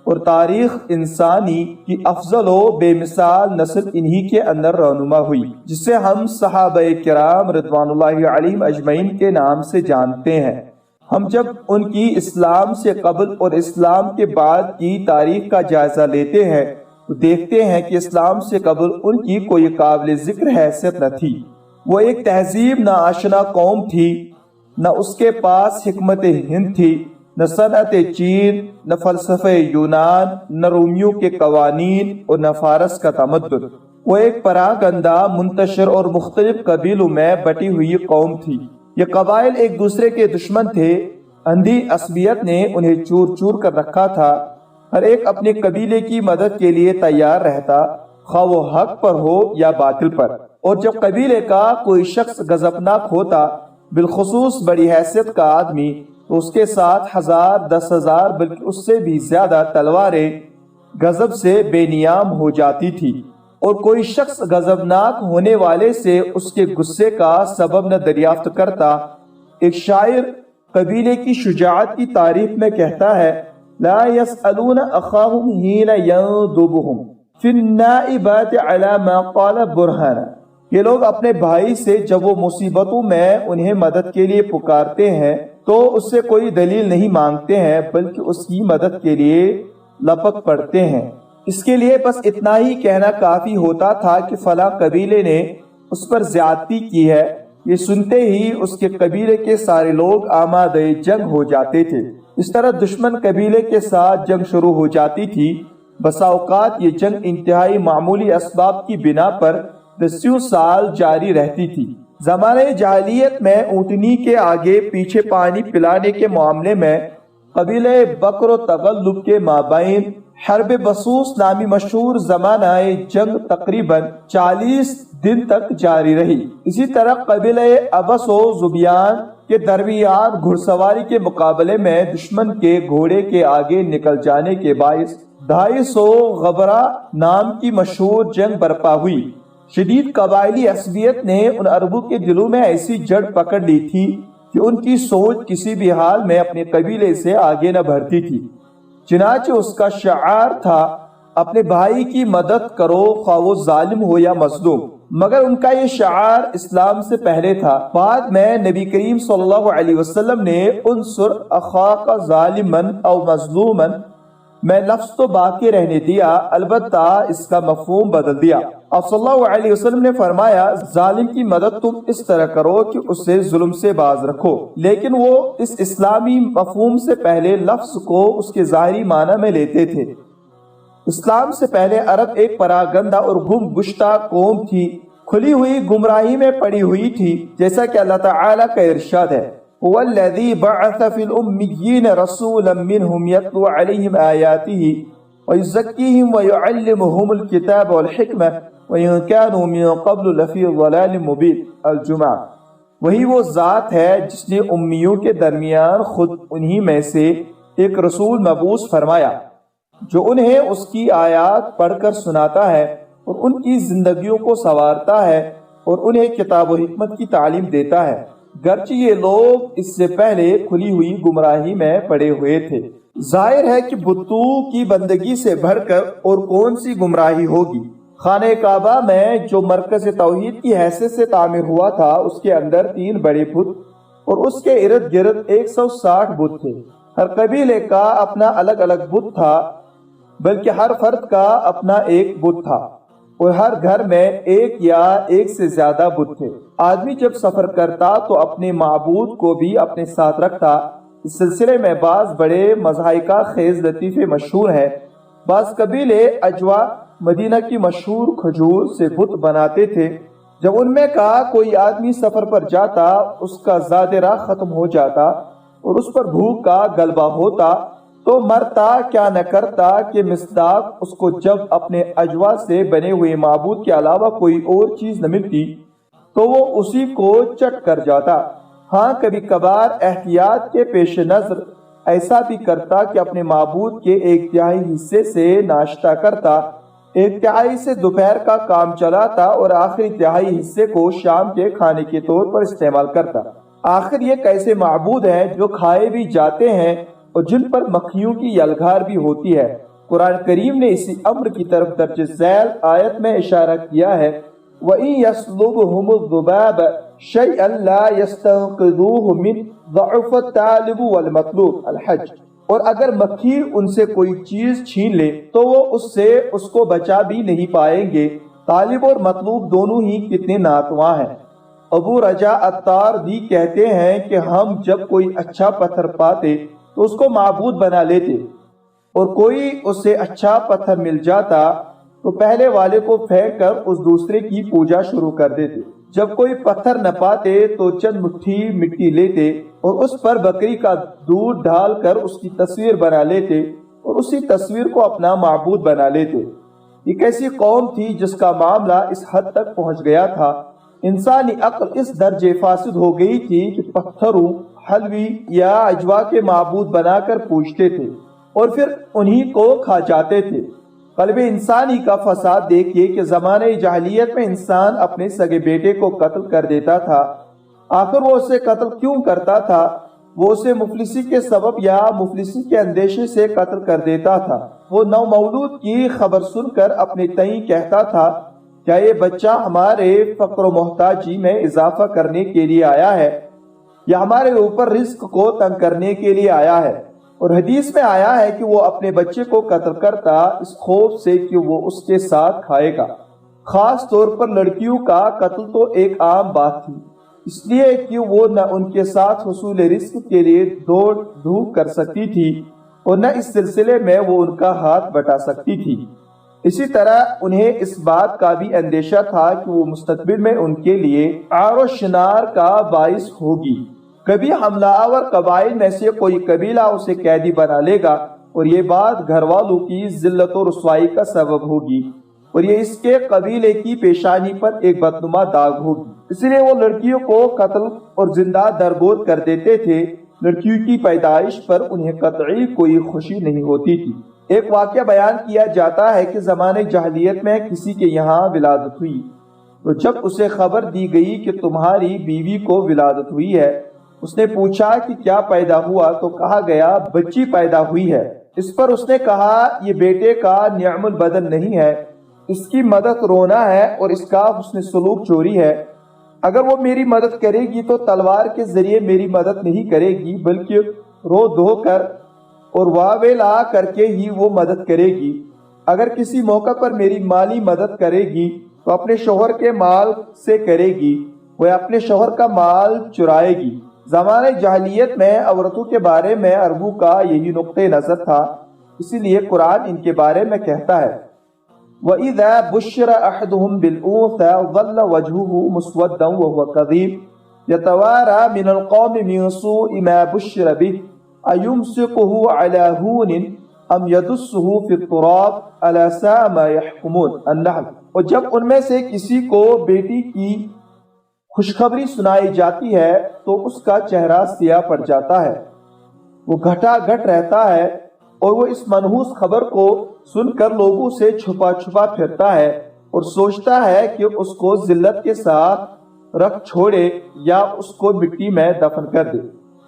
اور تاریخ انسانی کی افضل و بے مثال نسل انہی کے اندر رونما ہوئی، جسے ہم صحابہ کرام رضوان اللہ علیہم اجمعین کے نام سے جانتے ہیں۔ ہم جب ان کی اسلام سے قبل اور اسلام کے بعد کی تاریخ کا جائزہ لیتے ہیں تو دیکھتے ہیں کہ اسلام سے قبل ان کی کوئی قابل ذکر حیثیت نہ تھی۔ وہ ایک تہذیب نہ آشنا قوم تھی، نہ اس کے پاس حکمت ہند تھی، نہ صنعت چین، نہ فلسفہ یونان، نہ رومیوں کے قوانین اور نہ فارس کا تمدن۔ وہ ایک پراگندہ، منتشر اور مختلف قبیلوں میں بٹی ہوئی قوم تھی۔ یہ قبائل ایک دوسرے کے دشمن تھے، اندھی عصبیت نے انہیں چور چور کر رکھا تھا۔ ہر ایک اپنے قبیلے کی مدد کے لیے تیار رہتا، خواہ وہ حق پر ہو یا باطل پر، اور جب قبیلے کا کوئی شخص غضبناک ہوتا، بالخصوص بڑی حیثیت کا آدمی، تو اس کے ساتھ 1000 10,000 بلکہ اس سے بھی زیادہ تلواریں غضب سے بے نیام ہو جاتی تھی، اور کوئی شخص غضبناک ہونے والے سے اس کے غصے کا سبب نہ دریافت کرتا۔ ایک شاعر قبیلے کی شجاعت کی تعریف میں کہتا ہے، لا يسألون اخاهم حين يغضبهم في النائبات على ما قال برهانا۔ یہ لوگ اپنے بھائی سے جب وہ مصیبتوں میں انہیں مدد کے لیے پکارتے ہیں تو اس سے کوئی دلیل نہیں مانگتے ہیں، بلکہ اس کی مدد کے لیے لپک پڑتے ہیں۔ اس کے لیے بس اتنا ہی کہنا کافی ہوتا تھا کہ فلاں قبیلے نے اس پر زیادتی کی ہے۔ یہ سنتے ہی اس کے قبیلے کے سارے لوگ آمادہ جنگ ہو جاتے تھے۔ اس طرح دشمن قبیلے کے ساتھ جنگ شروع ہو جاتی تھی۔ بسا اوقات یہ جنگ انتہائی معمولی اسباب کی بنا پر دسیوں سال جاری رہتی تھی۔ زمانہ جاہلیت میں اونٹنی کے آگے پیچھے پانی پلانے کے معاملے میں قبیلہ بکر و تغلب کے مابین حرب بسوس نامی مشہور زمانہ جنگ تقریباً 40 دن تک جاری رہی۔ اسی طرح قبیلہ ابس و زبیان کے درمیان گھڑ سواری کے مقابلے میں دشمن کے گھوڑے کے آگے نکل جانے کے باعث 250 غبرہ نام کی مشہور جنگ برپا ہوئی۔ شدید قبائلی عصبیت نے ان عربوں کے دلوں میں ایسی جڑ پکڑ لی تھی کہ ان کی سوچ کسی بھی حال میں اپنے قبیلے سے آگے نہ بڑھتی تھی۔ چنانچہ اس کا شعار تھا اپنے بھائی کی مدد کرو خواہ وہ ظالم ہو یا مظلوم۔ مگر ان کا یہ شعار اسلام سے پہلے تھا۔ بعد میں نبی کریم صلی اللہ علیہ وسلم نے انصر اخاک ظالما او مظلوما میں لفظ تو باقی رہنے دیا، البتہ اس کا مفہوم بدل دیا۔ آپ صلی اللہ علیہ وسلم نے فرمایا ظالم کی مدد تم اس طرح کرو کہ اسے ظلم سے باز رکھو، لیکن وہ اس اسلامی مفہوم سے پہلے لفظ کو اس کے ظاہری معنی میں لیتے تھے۔ اسلام سے پہلے عرب ایک پراگندہ اور گم گشتہ قوم تھی، کھلی ہوئی گمراہی میں پڑی ہوئی تھی، جیسا کہ اللہ تعالیٰ کا ارشاد ہے هو الذي بعث في الأميين رسولا منهم يتلو عليهم آياته ويزكيهم ويعلمهم الكتاب والحكمة وإن كانوا من قبل لفي ضلال مبين۔ الجمعہ۔ وہی وہ ذات ہے جس نے امیوں کے درمیان خود انہی میں سے ایک رسول مبعوث فرمایا جو انہیں اس کی آیات پڑھ کر سناتا ہے اور ان کی زندگیوں کو سنوارتا ہے اور انہیں کتاب و حکمت کی تعلیم دیتا ہے، گرچہ یہ لوگ اس سے پہلے کھلی ہوئی گمراہی میں پڑے ہوئے تھے۔ ظاہر ہے کہ بتوں کی بندگی سے بڑھ کر اور کون سی گمراہی ہوگی۔ خانہ کعبہ میں جو مرکز توحید کی حیثیت سے تعمیر ہوا تھا، اس کے اندر 3 بڑے بت اور اس کے ارد گرد 160 بت تھے۔ ہر قبیلے کا اپنا الگ الگ بت تھا، بلکہ ہر فرد کا اپنا ایک بت تھا، اور ہر گھر میں ایک یا ایک سے زیادہ بت تھے۔ آدمی جب سفر کرتا تو اپنے معبود کو بھی اپنے ساتھ رکھتا۔ اس سلسلے میں بعض بڑے مضحکہ خیز لطیفے مشہور ہیں۔ بعض قبیلے اجوا مدینہ کی مشہور کھجور سے بت بناتے تھے۔ جب ان میں کا کوئی آدمی سفر پر جاتا، اس کا زاد راہ ختم ہو جاتا اور اس پر بھوک کا غلبہ ہوتا تو مرتا کیا نہ کرتا کہ مصداق اس کو جب اپنے اجوا سے بنے ہوئے معبود کے علاوہ کوئی اور چیز نہ ملتی تو وہ اسی کو چٹ کر جاتا۔ ہاں کبھی کبھار احتیاط کے پیش نظر ایسا بھی کرتا کہ اپنے معبود کے 1/3 حصے سے ناشتہ کرتا، 1/3 سے دوپہر کا کام چلاتا اور آخری 1/3 حصے کو شام کے کھانے کے طور پر استعمال کرتا۔ آخر یہ کیسے معبود ہیں جو کھائے بھی جاتے ہیں اور جن پر مکھیوں کی یلغار بھی ہوتی ہے۔ قرآن کریم نے اسی امر کی طرف درج ذیل آیت میں اشارہ کیا ہے وَإِن يَسْلُبْهُمُ الذُّبَابُ شَيْئًا لَا يَسْتَنقِذُوهُ مِنْهُ ضَعُفَ الطَّالِبُ وَالْمَطْلُوبُ الحج۔ اور اگر مکھی ان سے کوئی چیز چھین لے تو وہ اس سے اس کو بچا بھی نہیں پائیں گے، طالب اور مطلوب دونوں ہی کتنے ناتواں ہیں۔ ابو رجا عطار بھی کہتے ہیں کہ ہم جب کوئی اچھا پتھر پاتے تو اس کو معبود بنا لیتے، اور کوئی اسے اچھا پتھر مل جاتا تو پہلے والے کو پھینک کر اس دوسرے کی پوجا شروع کر دیتے۔ جب کوئی پتھر نہ پاتے تو چند مٹھی مٹی لیتے اور اس پر بکری کا دودھ ڈال کر اس کی تصویر بنا لیتے اور اسی تصویر کو اپنا معبود بنا لیتے۔ ایک ایسی قوم تھی جس کا معاملہ اس حد تک پہنچ گیا تھا، انسانی عقل اس درجے فاسد ہو گئی تھی کہ پتھروں، حلوی یا اجوا کے معبود بنا کر پوجتے تھے اور پھر انہی کو کھا جاتے تھے۔ قلب انسانی کا فساد دیکھیے کہ زمانہ جاہلیت میں انسان اپنے سگے بیٹے کو قتل کر دیتا تھا۔ آخر وہ اسے قتل کیوں کرتا تھا؟ وہ اسے مفلسی کے سبب یا مفلسی کے اندیشے سے قتل کر دیتا تھا۔ وہ نو مولود کی خبر سن کر اپنے تئیں کہتا تھا کیا یہ بچہ ہمارے فقر و محتاجی میں اضافہ کرنے کے لیے آیا ہے یا ہمارے اوپر رزق کو تنگ کرنے کے لیے آیا ہے؟ اور حدیث میں آیا ہے کہ وہ اپنے بچے کو قتل کرتا اس خوف سے کہ وہ اس کے ساتھ کھائے گا۔ خاص طور پر لڑکیوں کا قتل تو ایک عام بات تھی، اس لیے کہ وہ نہ ان کے ساتھ حصول رزق کے لیے دوڑ دھوپ کر سکتی تھی اور نہ اس سلسلے میں وہ ان کا ہاتھ بٹا سکتی تھی۔ اسی طرح انہیں اس بات کا بھی اندیشہ تھا کہ وہ مستقبل میں ان کے لیے عار و شنار کا باعث ہوگی۔ کبھی حملہ آور قبائل میں سے کوئی قبیلہ اسے قیدی بنا لے گا اور یہ بات گھر والوں کی ذلت و رسوائی کا سبب ہوگی، اور یہ اس کے قبیلے کی پیشانی پر ایک بدنما داغ ہوگی۔ اس لیے وہ لڑکیوں کو قتل اور زندہ دربود کر دیتے تھے۔ لڑکیوں کی پیدائش پر انہیں قطعی کوئی خوشی نہیں ہوتی تھی۔ ایک واقعہ بیان کیا جاتا ہے کہ زمانے جاہلیت میں کسی کے یہاں ولادت ہوئی، تو جب اسے خبر دی گئی کہ تمہاری بیوی کو ولادت ہوئی ہے، اس نے پوچھا کہ کیا پیدا ہوا، تو کہا گیا بچی پیدا ہوئی ہے۔ اس پر اس نے کہا یہ بیٹے کا نعم البدن نہیں ہے، اس کی مدد رونا ہے اور اس کا حسن سلوک چوری ہے۔ اگر وہ میری مدد کرے گی تو تلوار کے ذریعے میری مدد نہیں کرے گی، بلکہ رو دھو کر اور واویلا کر کے ہی وہ مدد کرے گی۔ اگر کسی موقع پر میری مالی مدد کرے گی تو اپنے شوہر کے مال سے کرے گی، وہ اپنے شوہر کا مال چرائے گی۔ زمانے جاہلیت میں عورتوں کے بارے میں عربوں کا یہی نقطہ نظر تھا، اسی لیے قرآن ان کے بارے میں کہتا ہے وَإِذَا بُشِّرَ أَحَدُهُمْ بِالْأُنثَىٰ ظَلَّ وَجْهُهُ مُسْوَدًّا وَهُوَ كَظِيمٌ يَتَوَارَىٰ مِنَ الْقَوْمِ مِن سُوءِ مَا بُشِّرَ بِهِ أَيُمْسِكُهُ عَلَىٰ هُونٍ أَمْ يَدُسُّهُ فِي التُّرَابِ أَلَا سَاءَ مَا يَحْكُمُونَ۔ النحل۔ اور جب ان میں سے کسی کو بیٹی کی خوشخبری سنائی جاتی ہے تو اس کا چہرہ سیاہ پڑ جاتا ہے، وہ گھٹا گھٹ رہتا ہے، اور وہ اس منحوس خبر کو سن کر لوگوں سے چھپا چھپا پھرتا ہے اور سوچتا ہے کہ اس کو ذلت کے ساتھ رکھ چھوڑے یا اس کو مٹی میں دفن کر دے۔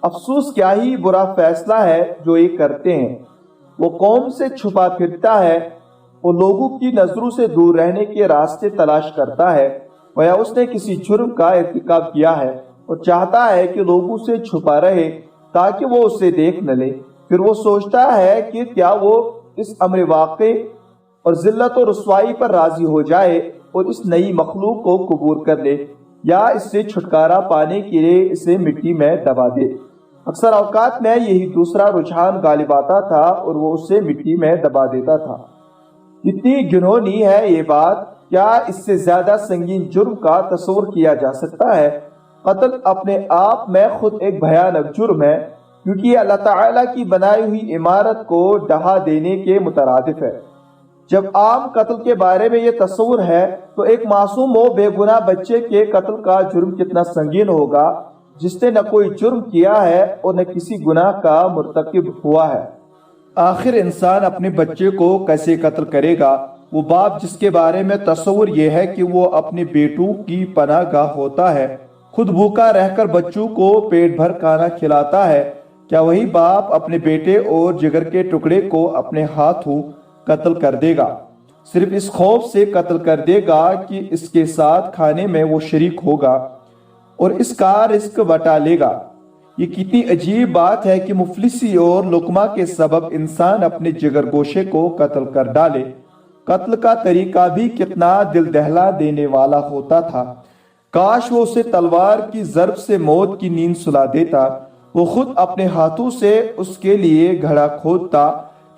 افسوس کیا ہی برا فیصلہ ہے جو یہ کرتے ہیں۔ وہ قوم سے چھپا پھرتا ہے، وہ لوگوں کی نظروں سے دور رہنے کے راستے تلاش کرتا ہے، یا اس نے کسی جرم کا ارتکاب کیا ہے اور چاہتا ہے کہ لوگوں سے چھپا رہے تاکہ وہ اسے دیکھ نہ لے۔ پھر وہ سوچتا ہے کہ کیا وہ اس امر واقع اور ذلت و رسوائی پر راضی ہو جائے اور اس نئی مخلوق کو قبول کر لے، یا اس سے چھٹکارا پانے کے لیے اسے مٹی میں دبا دے۔ اکثر اوقات میں یہی دوسرا رجحان غالب آتا تھا اور وہ اسے مٹی میں دبا دیتا تھا۔ کتنی گھنونی ہے یہ بات! کیا اس سے زیادہ سنگین جرم کا تصور کیا جا سکتا ہے؟ قتل اپنے آپ میں خود ایک بھیانک جرم ہے، کیونکہ یہ اللہ تعالیٰ کی بنائی ہوئی عمارت کو ڈھا دینے کے مترادف ہے۔ جب عام قتل کے بارے میں یہ تصور ہے تو ایک معصوم و بے گناہ بچے کے قتل کا جرم کتنا سنگین ہوگا، جس نے نہ کوئی جرم کیا ہے اور نہ کسی گناہ کا مرتکب ہوا ہے۔ آخر انسان اپنے بچے کو کیسے قتل کرے گا؟ وہ باپ جس کے بارے میں تصور یہ ہے کہ وہ اپنے بیٹوں کی پناہ گاہ ہوتا ہے، خود بھوکا رہ کر بچوں کو پیٹ بھر کھانا کھلاتا ہے، کیا وہی باپ اپنے بیٹے اور جگر کے ٹکڑے کو اپنے ہاتھوں قتل کر دے گا؟ صرف اس خوف سے قتل کر دے گا کہ اس کے ساتھ کھانے میں وہ شریک ہوگا اور اس کا رزق بٹا لے گا۔ یہ کتنی عجیب بات ہے کہ مفلسی اور لقمہ کے سبب انسان اپنے جگر گوشے کو قتل کر ڈالے۔ قتل کا طریقہ بھی کتنا دل دہلا دینے والا ہوتا تھا۔ کاش وہ اسے تلوار کی ضرب سے موت کی نیند سلا دیتا، وہ خود اپنے ہاتھوں سے اس کے لیے گھڑا کھودتا،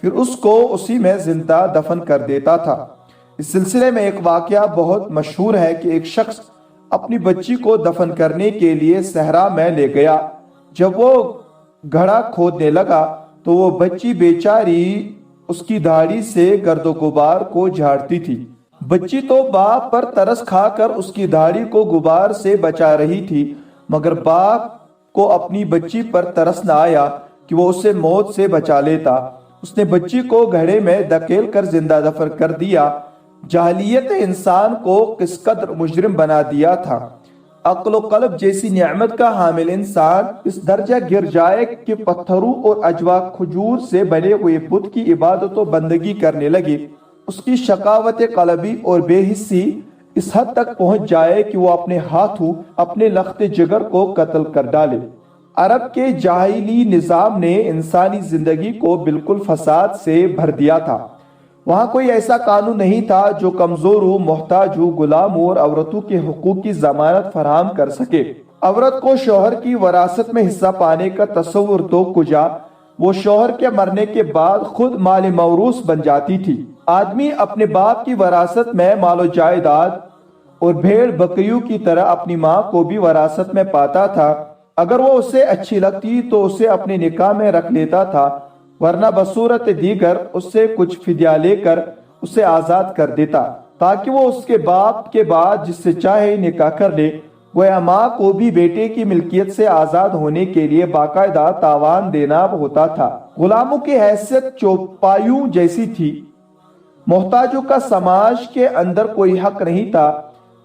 پھر اس کو اسی میں زندہ دفن کر دیتا تھا۔ اس سلسلے میں ایک واقعہ بہت مشہور ہے کہ ایک شخص اپنی بچی کو دفن کرنے کے لیے صحرا میں لے گیا۔ جب وہ گھڑا کھودنے لگا تو وہ بچی بیچاری اس کی داڑھی سے گرد و غبار کو جھاڑتی تھی۔ بچی تو باپ پر ترس کھا کر اس کی داڑھی کو غبار سے بچا رہی تھی، مگر باپ کو اپنی بچی پر ترس نہ آیا کہ وہ اسے موت سے بچا لیتا۔ اس نے بچی کو گھڑے میں دھکیل کر زندہ دفن کر دیا۔ جاہلیت انسان کو کس قدر مجرم بنا دیا تھا۔ عقل و قلب جیسی نعمت کا حامل انسان اس درجہ گر جائے کہ پتھروں اور اجوا کھجور سے بنے ہوئے بت کی عبادت و بندگی کرنے لگے۔ اس کی شقاوت قلبی اور بے حسی اس حد تک پہنچ جائے کہ وہ اپنے ہاتھوں اپنے لخت جگر کو قتل کر ڈالے۔ عرب کے جاہلی نظام نے انسانی زندگی کو بالکل فساد سے بھر دیا تھا۔ وہاں کوئی ایسا قانون نہیں تھا جو کمزوروں، محتاجوں، غلاموں اور عورتوں کے حقوق کی ضمانت فراہم کر سکے۔ عورت کو شوہر کی وراثت میں حصہ پانے کا تصور تو کجا، وہ شوہر کے مرنے کے بعد خود مال موروث بن جاتی تھی۔ آدمی اپنے باپ کی وراثت میں مال و جائیداد اور بھیڑ بکریوں کی طرح اپنی ماں کو بھی وراثت میں پاتا تھا۔ اگر وہ اسے اچھی لگتی تو اسے اپنے نکاح میں رکھ لیتا تھا، ورنہ بصورت دیگر اس سے کچھ فدیہ لے کر اسے آزاد کر دیتا، تاکہ وہ اس کے باپ کے بعد جس سے چاہے نکاح کر لے۔ گویا ماں کو بھی بیٹے کی ملکیت سے آزاد ہونے کے لیے باقاعدہ تاوان دینا ہوتا تھا۔ غلاموں کی حیثیت چوپایوں جیسی تھی۔ محتاجوں کا سماج کے اندر کوئی حق نہیں تھا۔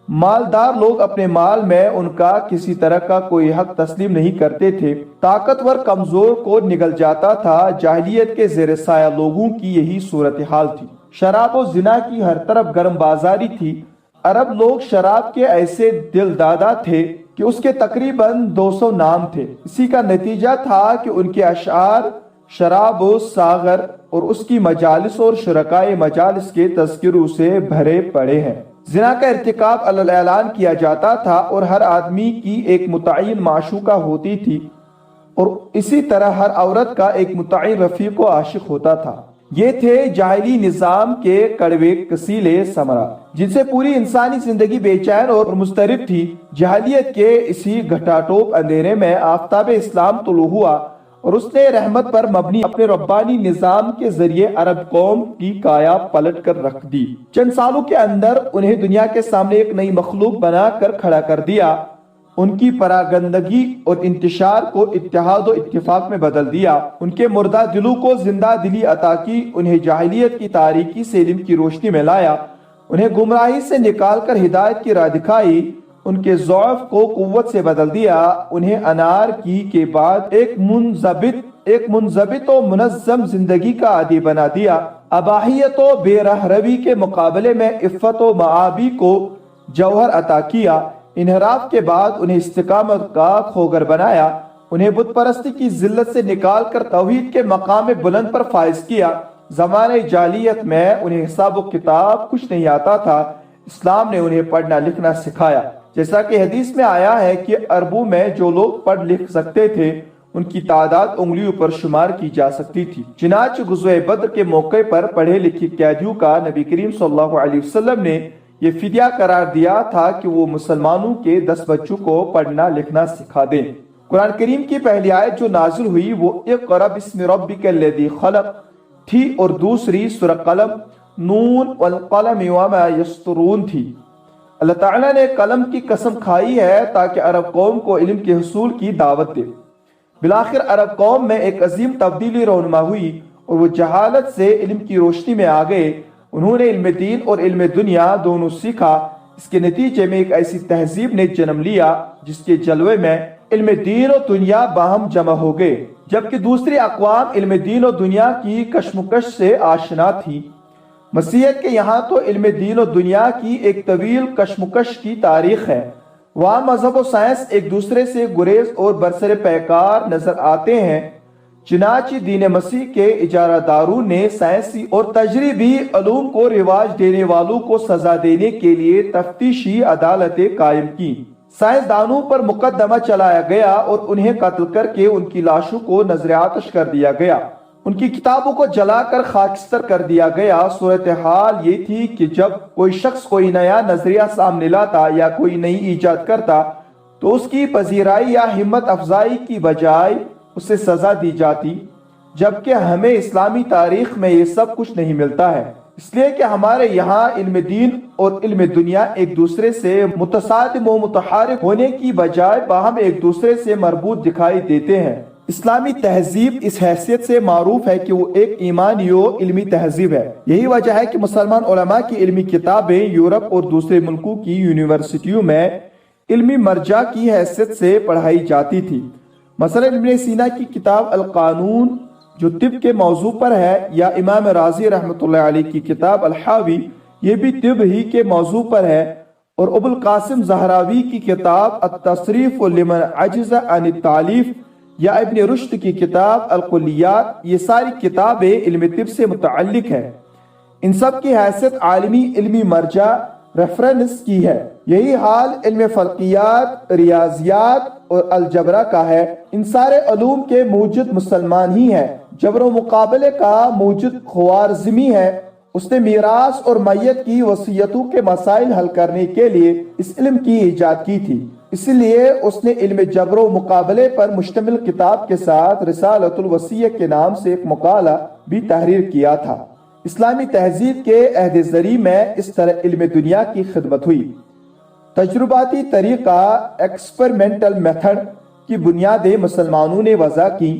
مالدار لوگ اپنے مال میں ان کا کسی طرح کا کوئی حق تسلیم نہیں کرتے تھے۔ طاقتور کمزور کو نگل جاتا تھا۔ جاہلیت کے زیر سایہ لوگوں کی یہی صورتحال تھی۔ شراب و زنا کی ہر طرف گرم بازاری تھی۔ عرب لوگ شراب کے ایسے دل دادا تھے کہ اس کے تقریباً 200 نام تھے۔ اسی کا نتیجہ تھا کہ ان کے اشعار شراب و ساغر اور اس کی مجالس اور شرکائے مجالس کے تذکروں سے بھرے پڑے ہیں۔ زنا کا ارتکاب علی اعلان کیا جاتا تھا اور ہر آدمی کی ایک متعین معشوقہ ہوتی تھی، اور اسی طرح ہر عورت کا ایک متعین رفیق و عاشق ہوتا تھا۔ یہ تھے جاہلی نظام کے کڑوے کسیلے ثمرہ، جن سے پوری انسانی زندگی بے چین اور مضطرب تھی۔ جاہلیت کے اسی گھٹاٹوپ اندھیرے میں آفتاب اسلام طلوع ہوا اور اس نے رحمت پر مبنی اپنے ربانی نظام کے ذریعے عرب قوم کی کایا پلٹ کر رکھ دی۔ چند سالوں کے اندر انہیں دنیا کے سامنے ایک نئی مخلوق بنا کر کھڑا کر دیا۔ ان کی پراگندگی اور انتشار کو اتحاد و اتفاق میں بدل دیا۔ ان کے مردہ دلوں کو زندہ دلی عطا کی، انہیں جاہلیت کی تاریکی سے علم کی روشنی میں لایا، انہیں گمراہی سے نکال کر ہدایت کی راہ دکھائی، ان کے ضعف کو قوت سے بدل دیا، انہیں انارکی کے بعد ایک منضبط و منظم زندگی کا عادی بنا دیا۔ اباحیت و بے راہ روی کے مقابلے میں عفت و معابی کو جوہر عطا کیا۔ انحراف کے بعد انہیں استقامت کا خوگر بنایا، انہیں بت پرستی کی ذلت سے نکال کر توحید کے مقام بلند پر فائز کیا۔ زمانہ جاہلیت میں انہیں حساب و کتاب کچھ نہیں آتا تھا، اسلام نے انہیں پڑھنا لکھنا سکھایا۔ جیسا کہ حدیث میں آیا ہے کہ عربوں میں جو لوگ پڑھ لکھ سکتے تھے ان کی تعداد انگلیوں پر شمار کی جا سکتی تھی۔ چنانچہ غزوہ بدر کے موقع پر پڑھے لکھے قیدیوں کا نبی کریم صلی اللہ علیہ وسلم نے یہ فدیہ قرار دیا تھا کہ وہ مسلمانوں کے 10 بچوں کو پڑھنا لکھنا سکھا دیں۔ قرآن کریم کی پہلی آیت جو نازل ہوئی وہ اقرأ بسم ربک الذی خلق تھی اور دوسری سورہ قلم نون والقلم وما یسطرون تھی۔ اللہ تعالیٰ نے قلم کی قسم کھائی ہے تاکہ عرب قوم کو علم کے حصول کی دعوت دے۔ بالآخر عرب قوم میں ایک عظیم تبدیلی رونما ہوئی اور وہ جہالت سے علم کی روشنی میں آ گئے۔ انہوں نے علم دین اور علم دنیا دونوں سیکھا۔ اس کے نتیجے میں ایک ایسی تہذیب نے جنم لیا جس کے جلوے میں علم دین اور دنیا باہم جمع ہو گئے، جبکہ دوسری اقوام علم دین اور دنیا کی کشمکش سے آشنا تھی۔ مسیحیت کے یہاں تو علم دین و دنیا کی ایک طویل کشمکش کی تاریخ ہے۔ وہاں مذہب و سائنس ایک دوسرے سے گریز اور برسر پیکار نظر آتے ہیں۔ چنانچہ دین مسیح کے اجارہ داروں نے سائنسی اور تجریبی علوم کو رواج دینے والوں کو سزا دینے کے لیے تفتیشی عدالتیں قائم کی۔ سائنسدانوں پر مقدمہ چلایا گیا اور انہیں قتل کر کے ان کی لاشوں کو نذر آتش کر دیا گیا، ان کی کتابوں کو جلا کر خاکستر کر دیا گیا۔ صورتحال یہ تھی کہ جب کوئی شخص کوئی نیا نظریہ سامنے لاتا یا کوئی نئی ایجاد کرتا تو اس کی پذیرائی یا ہمت افزائی کی بجائے اسے سزا دی جاتی، جبکہ ہمیں اسلامی تاریخ میں یہ سب کچھ نہیں ملتا ہے، اس لیے کہ ہمارے یہاں علم دین اور علم دنیا ایک دوسرے سے متصادم و متحارب ہونے کی بجائے باہم ایک دوسرے سے مربوط دکھائی دیتے ہیں۔ اسلامی تہذیب اس حیثیت سے معروف ہے کہ وہ ایک ایمانی و علمی تہذیب ہے۔ یہی وجہ ہے کہ مسلمان علماء کی علمی کتابیں یورپ اور دوسرے ملکوں کی یونیورسٹیوں میں علمی مرجع کی حیثیت سے پڑھائی جاتی تھی۔ مثلا ابن سینا کی کتاب القانون جو طب کے موضوع پر ہے، یا امام رازی رحمۃ اللہ علیہ کی کتاب الحاوی یہ بھی طب ہی کے موضوع پر ہے، اور ابو القاسم زہراوی کی کتاب التصریف لمن عجز عن التعلیف یا ابن رشد کی کتاب الکلیات، یہ ساری کتابیں علم طب سے متعلق ہیں۔ ان سب کی حیثیت عالمی علمی مرجع ریفرنس کی ہے۔ یہی حال علم فلکیات، ریاضیات اور الجبرا کا ہے۔ ان سارے علوم کے موجد مسلمان ہی ہیں۔ جبر و مقابلے کا موجد خوارزمی ہے اس نے میراث اور میت کی وصیتوں کے مسائل حل کرنے کے لیے اس علم کی ایجاد کی تھی، اس لیے اس نے علم جبر و مقابلے پر مشتمل کتاب کے ساتھ رسالۃ الوصیہ کے نام سے ایک مقالہ بھی تحریر کیا تھا۔ اسلامی تہذیب کے عہد زری میں اس طرح علم دنیا کی خدمت ہوئی۔ تجرباتی طریقہ ایکسپریمنٹل میتھڈ کی بنیادیں مسلمانوں نے وضع کی،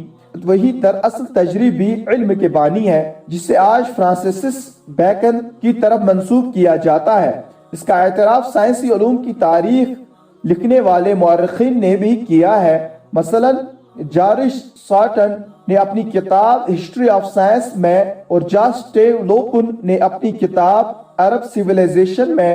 وہی دراصل تجربی علم کے بانی ہے جسے آج فرانسسس بیکن کی طرف منسوب کیا جاتا ہے۔ اس کا اعتراف سائنسی علوم کی تاریخ لکھنے والے مورخین نے بھی کیا ہے۔ مثلا جارج سارٹن نے اپنی کتاب ہسٹری آف سائنس میں اور جاسٹیو لوپن نے اپنی کتاب عرب سیویلائزیشن میں،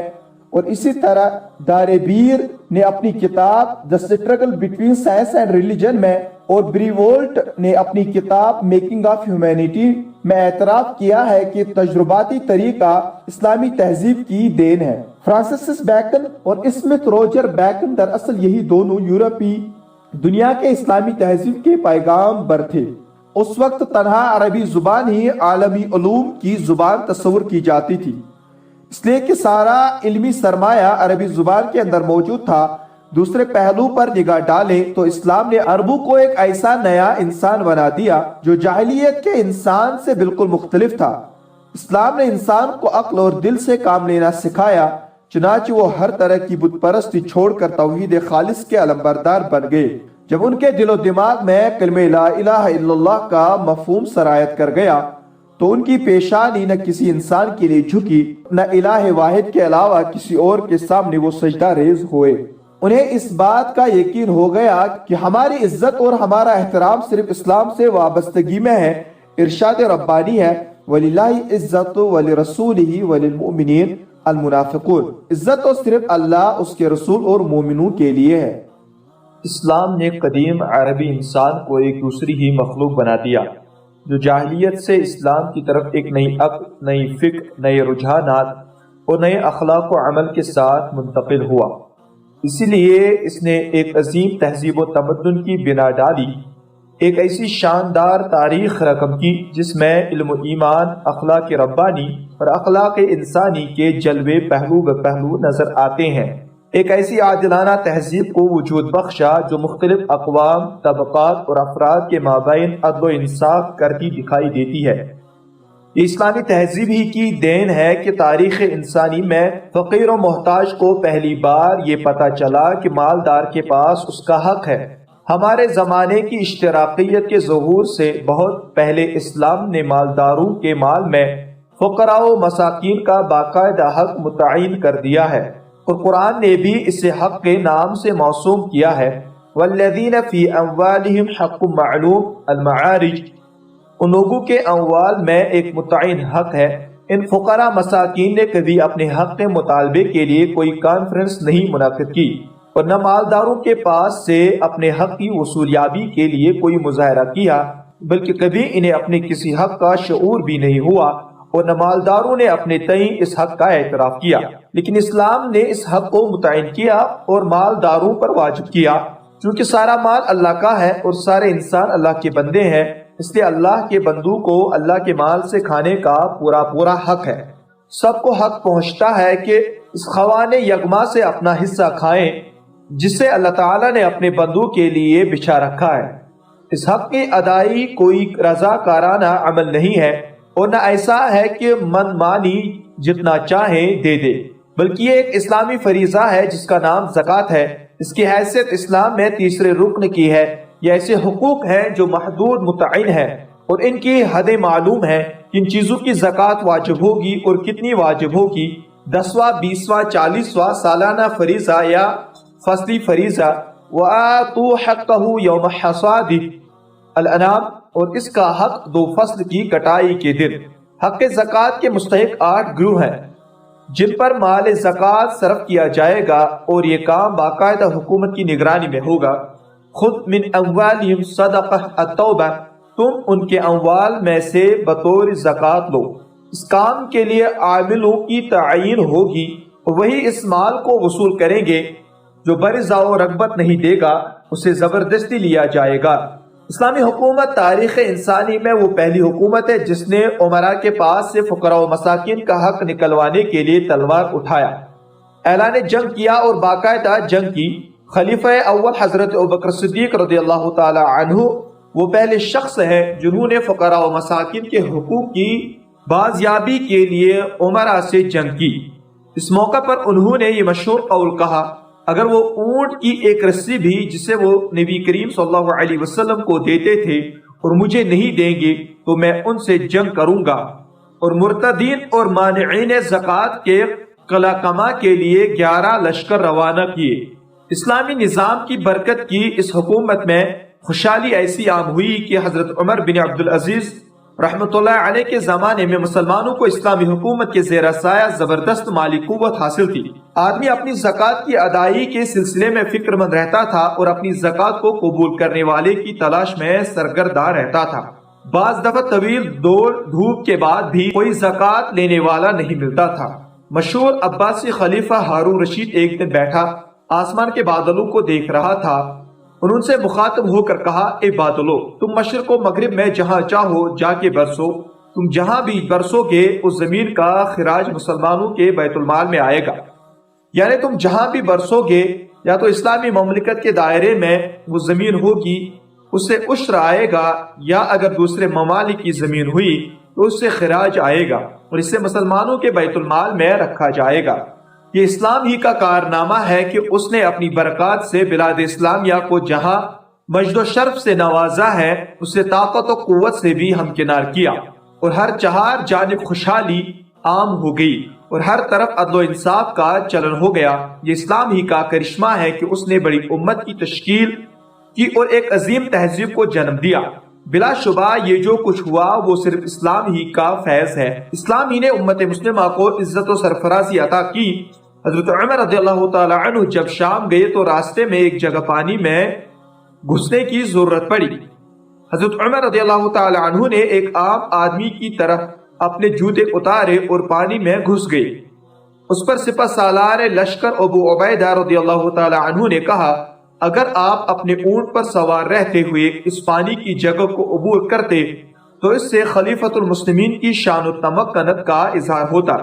اور اسی طرح داربیر نے اپنی کتاب the struggle between science and religion میں، اور بریوولٹ نے اپنی کتاب میکنگ آف ہیومینٹی میں اعتراف کیا ہے کہ تجرباتی طریقہ اسلامی تہذیب کی دین ہے۔ فرانسسس بیکن اور اسمتھ روجر بیکن دراصل یہی دونوں یورپی دنیا کے اسلامی تہذیب کے پیغام بر تھے۔ اس وقت تنہا عربی زبان ہی عالمی علوم کی زبان تصور کی جاتی تھی، اس لیے کہ سارا علمی سرمایہ عربی زبان کے اندر موجود تھا۔ دوسرے پہلو پر نگاہ ڈالیں تو اسلام نے عربوں کو ایک ایسا نیا انسان بنا دیا جو جاہلیت کے انسان سے بالکل مختلف تھا۔ اسلام نے انسان کو عقل اور دل سے کام لینا سکھایا، چنانچہ وہ ہر طرح کی بت پرستی چھوڑ کر توحید خالص کے علمبردار بن گئے۔ جب ان کے دل و دماغ میں کلمہ لا الہ الا اللہ کا مفہوم سرایت کر گیا تو ان کی پیشانی نہ کسی انسان کے لیے جھکی، نہ الہ واحد کے علاوہ کسی اور کے سامنے وہ سجدہ ریز ہوئے۔ انہیں اس بات کا یقین ہو گیا کہ ہماری عزت اور ہمارا احترام صرف اسلام سے وابستگی میں ہے۔ ارشاد ربانی ہے وَلِلَّهِ عِزَّةُ وَلِرَسُولِهِ وَلِلْمُؤْمِنِينَ الْمُنَافِقُونَ، عزت تو صرف اللہ، اس کے رسول اور مومنوں کے لیے ہے۔ اسلام نے قدیم عربی انسان کو ایک دوسری ہی مخلوق بنا دیا، جو جاہلیت سے اسلام کی طرف ایک نئی عقل، نئی فکر، نئے رجحانات اور نئے اخلاق و عمل کے ساتھ منتقل ہوا۔ اسی لیے اس نے ایک عظیم تہذیب و تمدن کی بنا ڈالی، ایک ایسی شاندار تاریخ رقم کی جس میں علم و ایمان، اخلاق ربانی اور اخلاق انسانی کے جلوے پہلو بہ پہلو نظر آتے ہیں۔ ایک ایسی عادلانہ تہذیب کو وجود بخشا جو مختلف اقوام، طبقات اور افراد کے مابین عدل و انصاف کرتی دکھائی دیتی ہے۔ یہ اسلامی تہذیب ہی کی دین ہے کہ تاریخ انسانی میں فقیر و محتاج کو پہلی بار یہ پتہ چلا کہ مالدار کے پاس اس کا حق ہے۔ ہمارے زمانے کی اشتراکیت کے ظہور سے بہت پہلے اسلام نے مالداروں کے مال میں فقراء و مساکین کا باقاعدہ حق متعین کر دیا ہے، اور قرآن نے بھی اسے حق کے نام سے موسوم کیا ہے۔ وَالَّذِينَ فِي أَمْوَالِهِمْ حَقٌّ مَعْلُومٌ الْمَعَارِجِ، ان لوگوں کے اموال میں ایک متعین حق ہے۔ ان فقراء مساکین نے کبھی اپنے حق کے مطالبے کے لیے کوئی کانفرنس نہیں منعقد کی، اور نہ مالداروں کے پاس سے اپنے حق کی وصولیابی کے لیے کوئی مظاہرہ کیا، بلکہ کبھی انہیں اپنے کسی حق کا شعور بھی نہیں ہوا، اور نہ مالداروں نے اپنے تئیں اس حق کا اعتراف کیا۔ لیکن اسلام نے اس حق کو متعین کیا اور مالداروں پر واجب کیا۔ چونکہ سارا مال اللہ کا ہے اور سارے انسان اللہ کے بندے ہیں، اس لیے اللہ کے بندوں کو اللہ کے مال سے کھانے کا پورا حق ہے۔ سب کو حق پہنچتا ہے کہ اس خوان یغما سے اپنا حصہ کھائیں جسے اللہ تعالیٰ نے اپنے بندوں کے لیے بچھا رکھا ہے۔ اس حق کی ادائی کوئی رضاکارانہ عمل نہیں ہے، اور نہ ایسا ہے کہ من مانی جتنا چاہے دے دے، بلکہ یہ ایک اسلامی فریضہ ہے جس کا نام زکوٰۃ ہے۔ اس کی حیثیت اسلام میں تیسرے رکن کی ہے۔ یہ ایسے حقوق ہیں جو محدود متعین ہیں، اور ان کی حدیں معلوم ہیں۔ کن چیزوں کی زکوٰۃ واجب ہوگی اور کتنی واجب ہوگی، 10واں، 20واں، 40واں سالانہ فریضہ یا فصلی فریضہ۔ وَآتُوا حَقَّهُ يَوْمَ حَصَادِهِ الانعام، اور اس کا حق دو فصل کی کٹائی کے دن۔ حق زکوٰۃ کے مستحق 8 گروہ ہیں جن پر مال زکوٰۃ صرف کیا جائے گا، اور یہ کام باقاعدہ حکومت کی نگرانی میں ہوگا۔ خود من اموالہم صدقہ التوبہ، تم ان کے اموال میں سے بطور زکوٰۃ لو۔ اس کام کے لیے عاملوں کی تعین ہوگی، وہی اس مال کو وصول کریں گے۔ جو برضا و رغبت نہیں دے گا اسے زبردستی لیا جائے گا۔ اسلامی حکومت تاریخ انسانی میں وہ پہلی حکومت ہے جس نے امراء کے پاس سے فقراء و مساکین کا حق نکلوانے کے لیے تلوار اٹھایا، اعلان جنگ کیا اور باقاعدہ جنگ کی۔ خلیفہ اول حضرت ابوبکر صدیق رضی اللہ تعالی عنہ وہ پہلے شخص ہیں جنہوں نے فقراء و مساکین کے حقوق کی بازیابی کے لیے امراء سے جنگ کی۔ اس موقع پر انہوں نے یہ مشہور قول کہا، اگر وہ اونٹ کی ایک رسی بھی جسے وہ نبی کریم صلی اللہ علیہ وسلم کو دیتے تھے اور مجھے نہیں دیں گے تو میں ان سے جنگ کروں گا، اور مرتدین اور مانعین زکوٰۃ کے قلقمہ کے لیے 11 لشکر روانہ کیے۔ اسلامی نظام کی برکت کی اس حکومت میں خوشحالی ایسی عام ہوئی کہ حضرت عمر بن عبدالعزیز رحمۃ اللہ علیہ کے زمانے میں مسلمانوں کو اسلامی حکومت کے زیر سایہ زبردست مالی قوت حاصل تھی۔ آدمی اپنی زکوٰۃ کی ادائیگی کے سلسلے میں فکر مند رہتا تھا اور اپنی زکوٰۃ کو قبول کرنے والے کی تلاش میں سرگرداں رہتا تھا۔ بعض دفعہ طویل دوڑ دھوپ کے بعد بھی کوئی زکوٰۃ لینے والا نہیں ملتا تھا۔ مشہور عباسی خلیفہ ہارون رشید ایک دن بیٹھا آسمان کے بادلوں کو دیکھ رہا تھا، ان سے مخاطب ہو کر کہا، اے بادلو، تم مشرق و مغرب میں جہاں چاہو جا کے برسو، تم جہاں بھی برسو گے اس زمین کا خراج مسلمانوں کے بیت المال میں آئے گا۔ یعنی تم جہاں بھی برسو گے یا تو اسلامی مملکت کے دائرے میں وہ زمین ہوگی اس سے عشر آئے گا، یا اگر دوسرے ممالک کی زمین ہوئی تو اس سے خراج آئے گا اور اسے مسلمانوں کے بیت المال میں رکھا جائے گا۔ یہ اسلام ہی کا کارنامہ ہے کہ اس نے اپنی برکات سے بلاد اسلامیہ کو جہاں مجد و شرف سے نوازا ہے اسے طاقت و قوت سے بھی ہمکنار کیا، اور ہر چہار جانب خوشحالی عام ہو گئی اور ہر طرف عدل و انصاف کا چلن ہو گیا۔ یہ اسلام ہی کا کرشمہ ہے کہ اس نے بڑی امت کی تشکیل کی اور ایک عظیم تہذیب کو جنم دیا۔ بلا شبہ یہ جو کچھ ہوا وہ صرف اسلام ہی کا فیض ہے۔ اسلام ہی نے امت مسلمہ کو عزت و سرفرازی عطا کی۔ حضرت عمر رضی اللہ تعالی عنہ جب شام گئے تو راستے میں ایک جگہ پانی میں گھسنے کی ضرورت پڑی۔ حضرت عمر رضی اللہ تعالی عنہ نے ایک عام آدمی کی طرح اپنے جوتے اتارے اور پانی میں گھس گئے۔ اس پر سپہ سالار لشکر ابو عبیدہ رضی اللہ تعالی عنہ نے کہا، اگر آپ اپنے اونٹ پر سوار رہتے ہوئے اس پانی کی جگہ کو عبور کرتے تو اس سے خلیفۃ المسلمین کی شان و تمکنت کا اظہار ہوتا،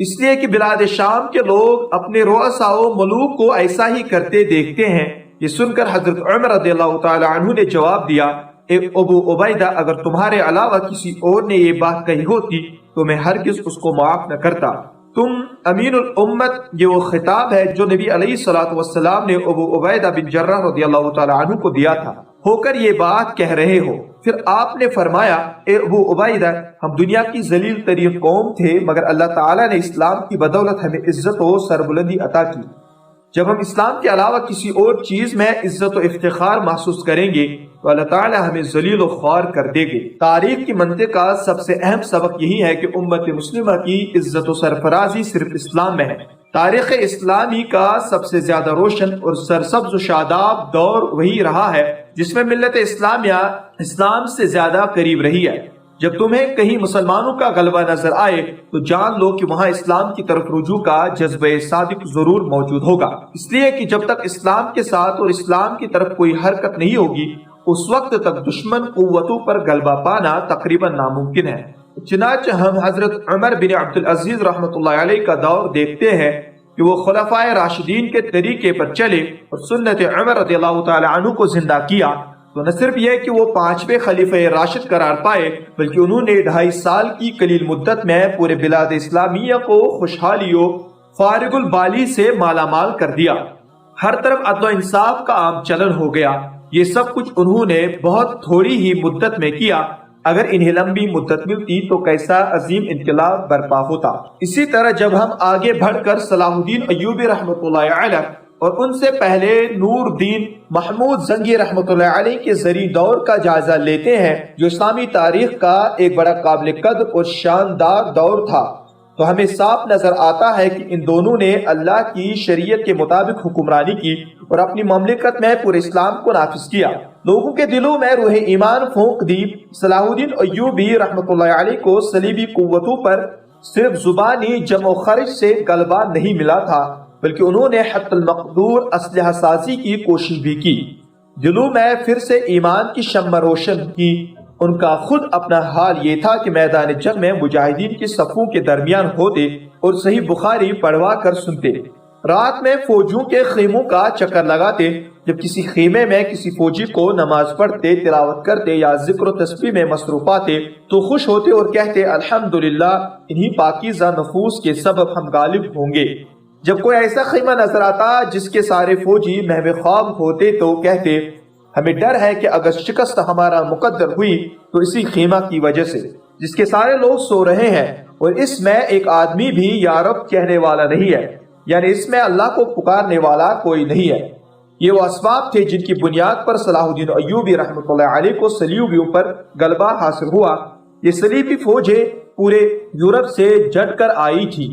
اس لیے کہ بلاد شام کے لوگ اپنے رؤساء و ملوک کو ایسا ہی کرتے دیکھتے ہیں۔ یہ سن کر حضرت عمر رضی اللہ تعالی عنہ نے جواب دیا، اے ابو عبیدہ، اگر تمہارے علاوہ کسی اور نے یہ بات کہی ہوتی تو میں ہرگز اس کو معاف نہ کرتا۔ تم امین الامت، یہ وہ خطاب ہے جو نبی علیہ الصلوۃ والسلام نے ابو عبیدہ بن جراح رضی اللہ تعالی عنہ کو دیا تھا، ہو کر یہ بات کہہ رہے ہو۔ پھر آپ نے فرمایا، اے ابو عبیدہ، ہم دنیا کی ذلیل ترین قوم تھے مگر اللہ تعالیٰ نے اسلام کی بدولت ہمیں عزت و سربلندی عطا کی۔ جب ہم اسلام کے علاوہ کسی اور چیز میں عزت و افتخار محسوس کریں گے تو اللہ تعالیٰ ہمیں ذلیل و خوار کر دے گے۔ تاریخ کی منطق کا سب سے اہم سبق یہی ہے کہ امت مسلمہ کی عزت و سرفرازی صرف اسلام میں ہے۔ تاریخ اسلامی کا سب سے زیادہ روشن اور سرسبز و شاداب دور وہی رہا ہے جس میں ملت اسلامیہ اسلام سے زیادہ قریب رہی ہے۔ جب تمہیں کہیں مسلمانوں کا غلبہ نظر آئے تو جان لو کہ وہاں اسلام کی طرف رجوع کا جذبہ صادق ضرور موجود ہوگا، اس لیے کہ جب تک اسلام کے ساتھ اور اسلام کی طرف کوئی حرکت نہیں ہوگی اس وقت تک دشمن قوتوں پر غلبہ پانا تقریباً ناممکن ہے۔ چنانچہ ہم حضرت عمر بن عبدالعزیز رحمۃ اللہ علیہ کا دور دیکھتے ہیں کہ وہ خلفائے راشدین کے طریقے پر چلے اور سنت عمر رضی اللہ تعالی عنہ کو زندہ کیا، تو نہ صرف یہ کہ وہ 5ویں خلیفہ راشد قرار پائے بلکہ انہوں نے 2.5 سال کی قلیل مدت میں پورے بلاد اسلامیہ کو خوشحالی و فارغ البالی سے مالا مال کر دیا۔ ہر طرف عدل و انصاف کا عام چلن ہو گیا۔ یہ سب کچھ انہوں نے بہت تھوڑی ہی مدت میں کیا۔ اگر انہیں لمبی مدت ملتی تو کیسا عظیم انقلاب برپا ہوتا۔ اسی طرح جب ہم آگے بڑھ کر صلاح الدین ایوبی رحمۃ اللہ علیہ اور ان سے پہلے نور الدین محمود زنگی رحمۃ اللہ علیہ کے زرعی دور کا جائزہ لیتے ہیں جو اسلامی تاریخ کا ایک بڑا قابل قدر اور شاندار دور تھا، تو ہمیں صاف نظر آتا ہے کہ ان دونوں نے اللہ کی شریعت کے مطابق حکمرانی کی اور اپنی مملکت میں پورے اسلام کو نافذ کیا۔ لوگوں کے دلوں میں روح ایمان پھونک دی۔ صلاح الدین ایوبی رحمۃ اللہ علیہ کو صلیبی قوتوں پر صرف زبانی جمع و خرچ سے غلبہ نہیں ملا تھا بلکہ انہوں نے حتی المقدور اسلحہ سازی کی کوشش بھی کی۔ دلوں میں پھر سے ایمان کی شمع روشن کی۔ ان کا خود اپنا حال یہ تھا کہ میدان جنگ میں مجاہدین کی صفوں کے درمیان ہوتے اور صحیح بخاری پڑھوا کر سنتے۔ رات میں فوجیوں کے خیموں کا چکر لگاتے، جب کسی خیمے میں کسی فوجی کو نماز پڑھتے، تلاوت کرتے یا ذکر و تسبیح میں مصروف پاتے تو خوش ہوتے اور کہتے الحمدللہ، انہی پاکیزہ نفوس کے سبب ہم غالب ہوں گے۔ جب کوئی ایسا خیمہ نظر آتا جس کے سارے فوجی محو خواب ہوتے تو کہتے ہمیں ڈر ہے کہ اگر شکست ہمارا مقدر ہوئی تو اسی خیمہ کی وجہ سے، جس کے سارے لوگ سو رہے ہیں اور اس میں ایک آدمی بھی یا رب کہنے والا نہیں ہے، یعنی اس میں اللہ کو پکارنے والا کوئی نہیں ہے۔ یہ وہ اسباب تھے جن کی بنیاد پر صلاح الدین ایوبی رحمۃ اللہ علیہ کو صلیبیوں پر غلبہ حاصل ہوا۔ یہ صلیبی فوجیں پورے یورپ سے جٹ کر آئی تھی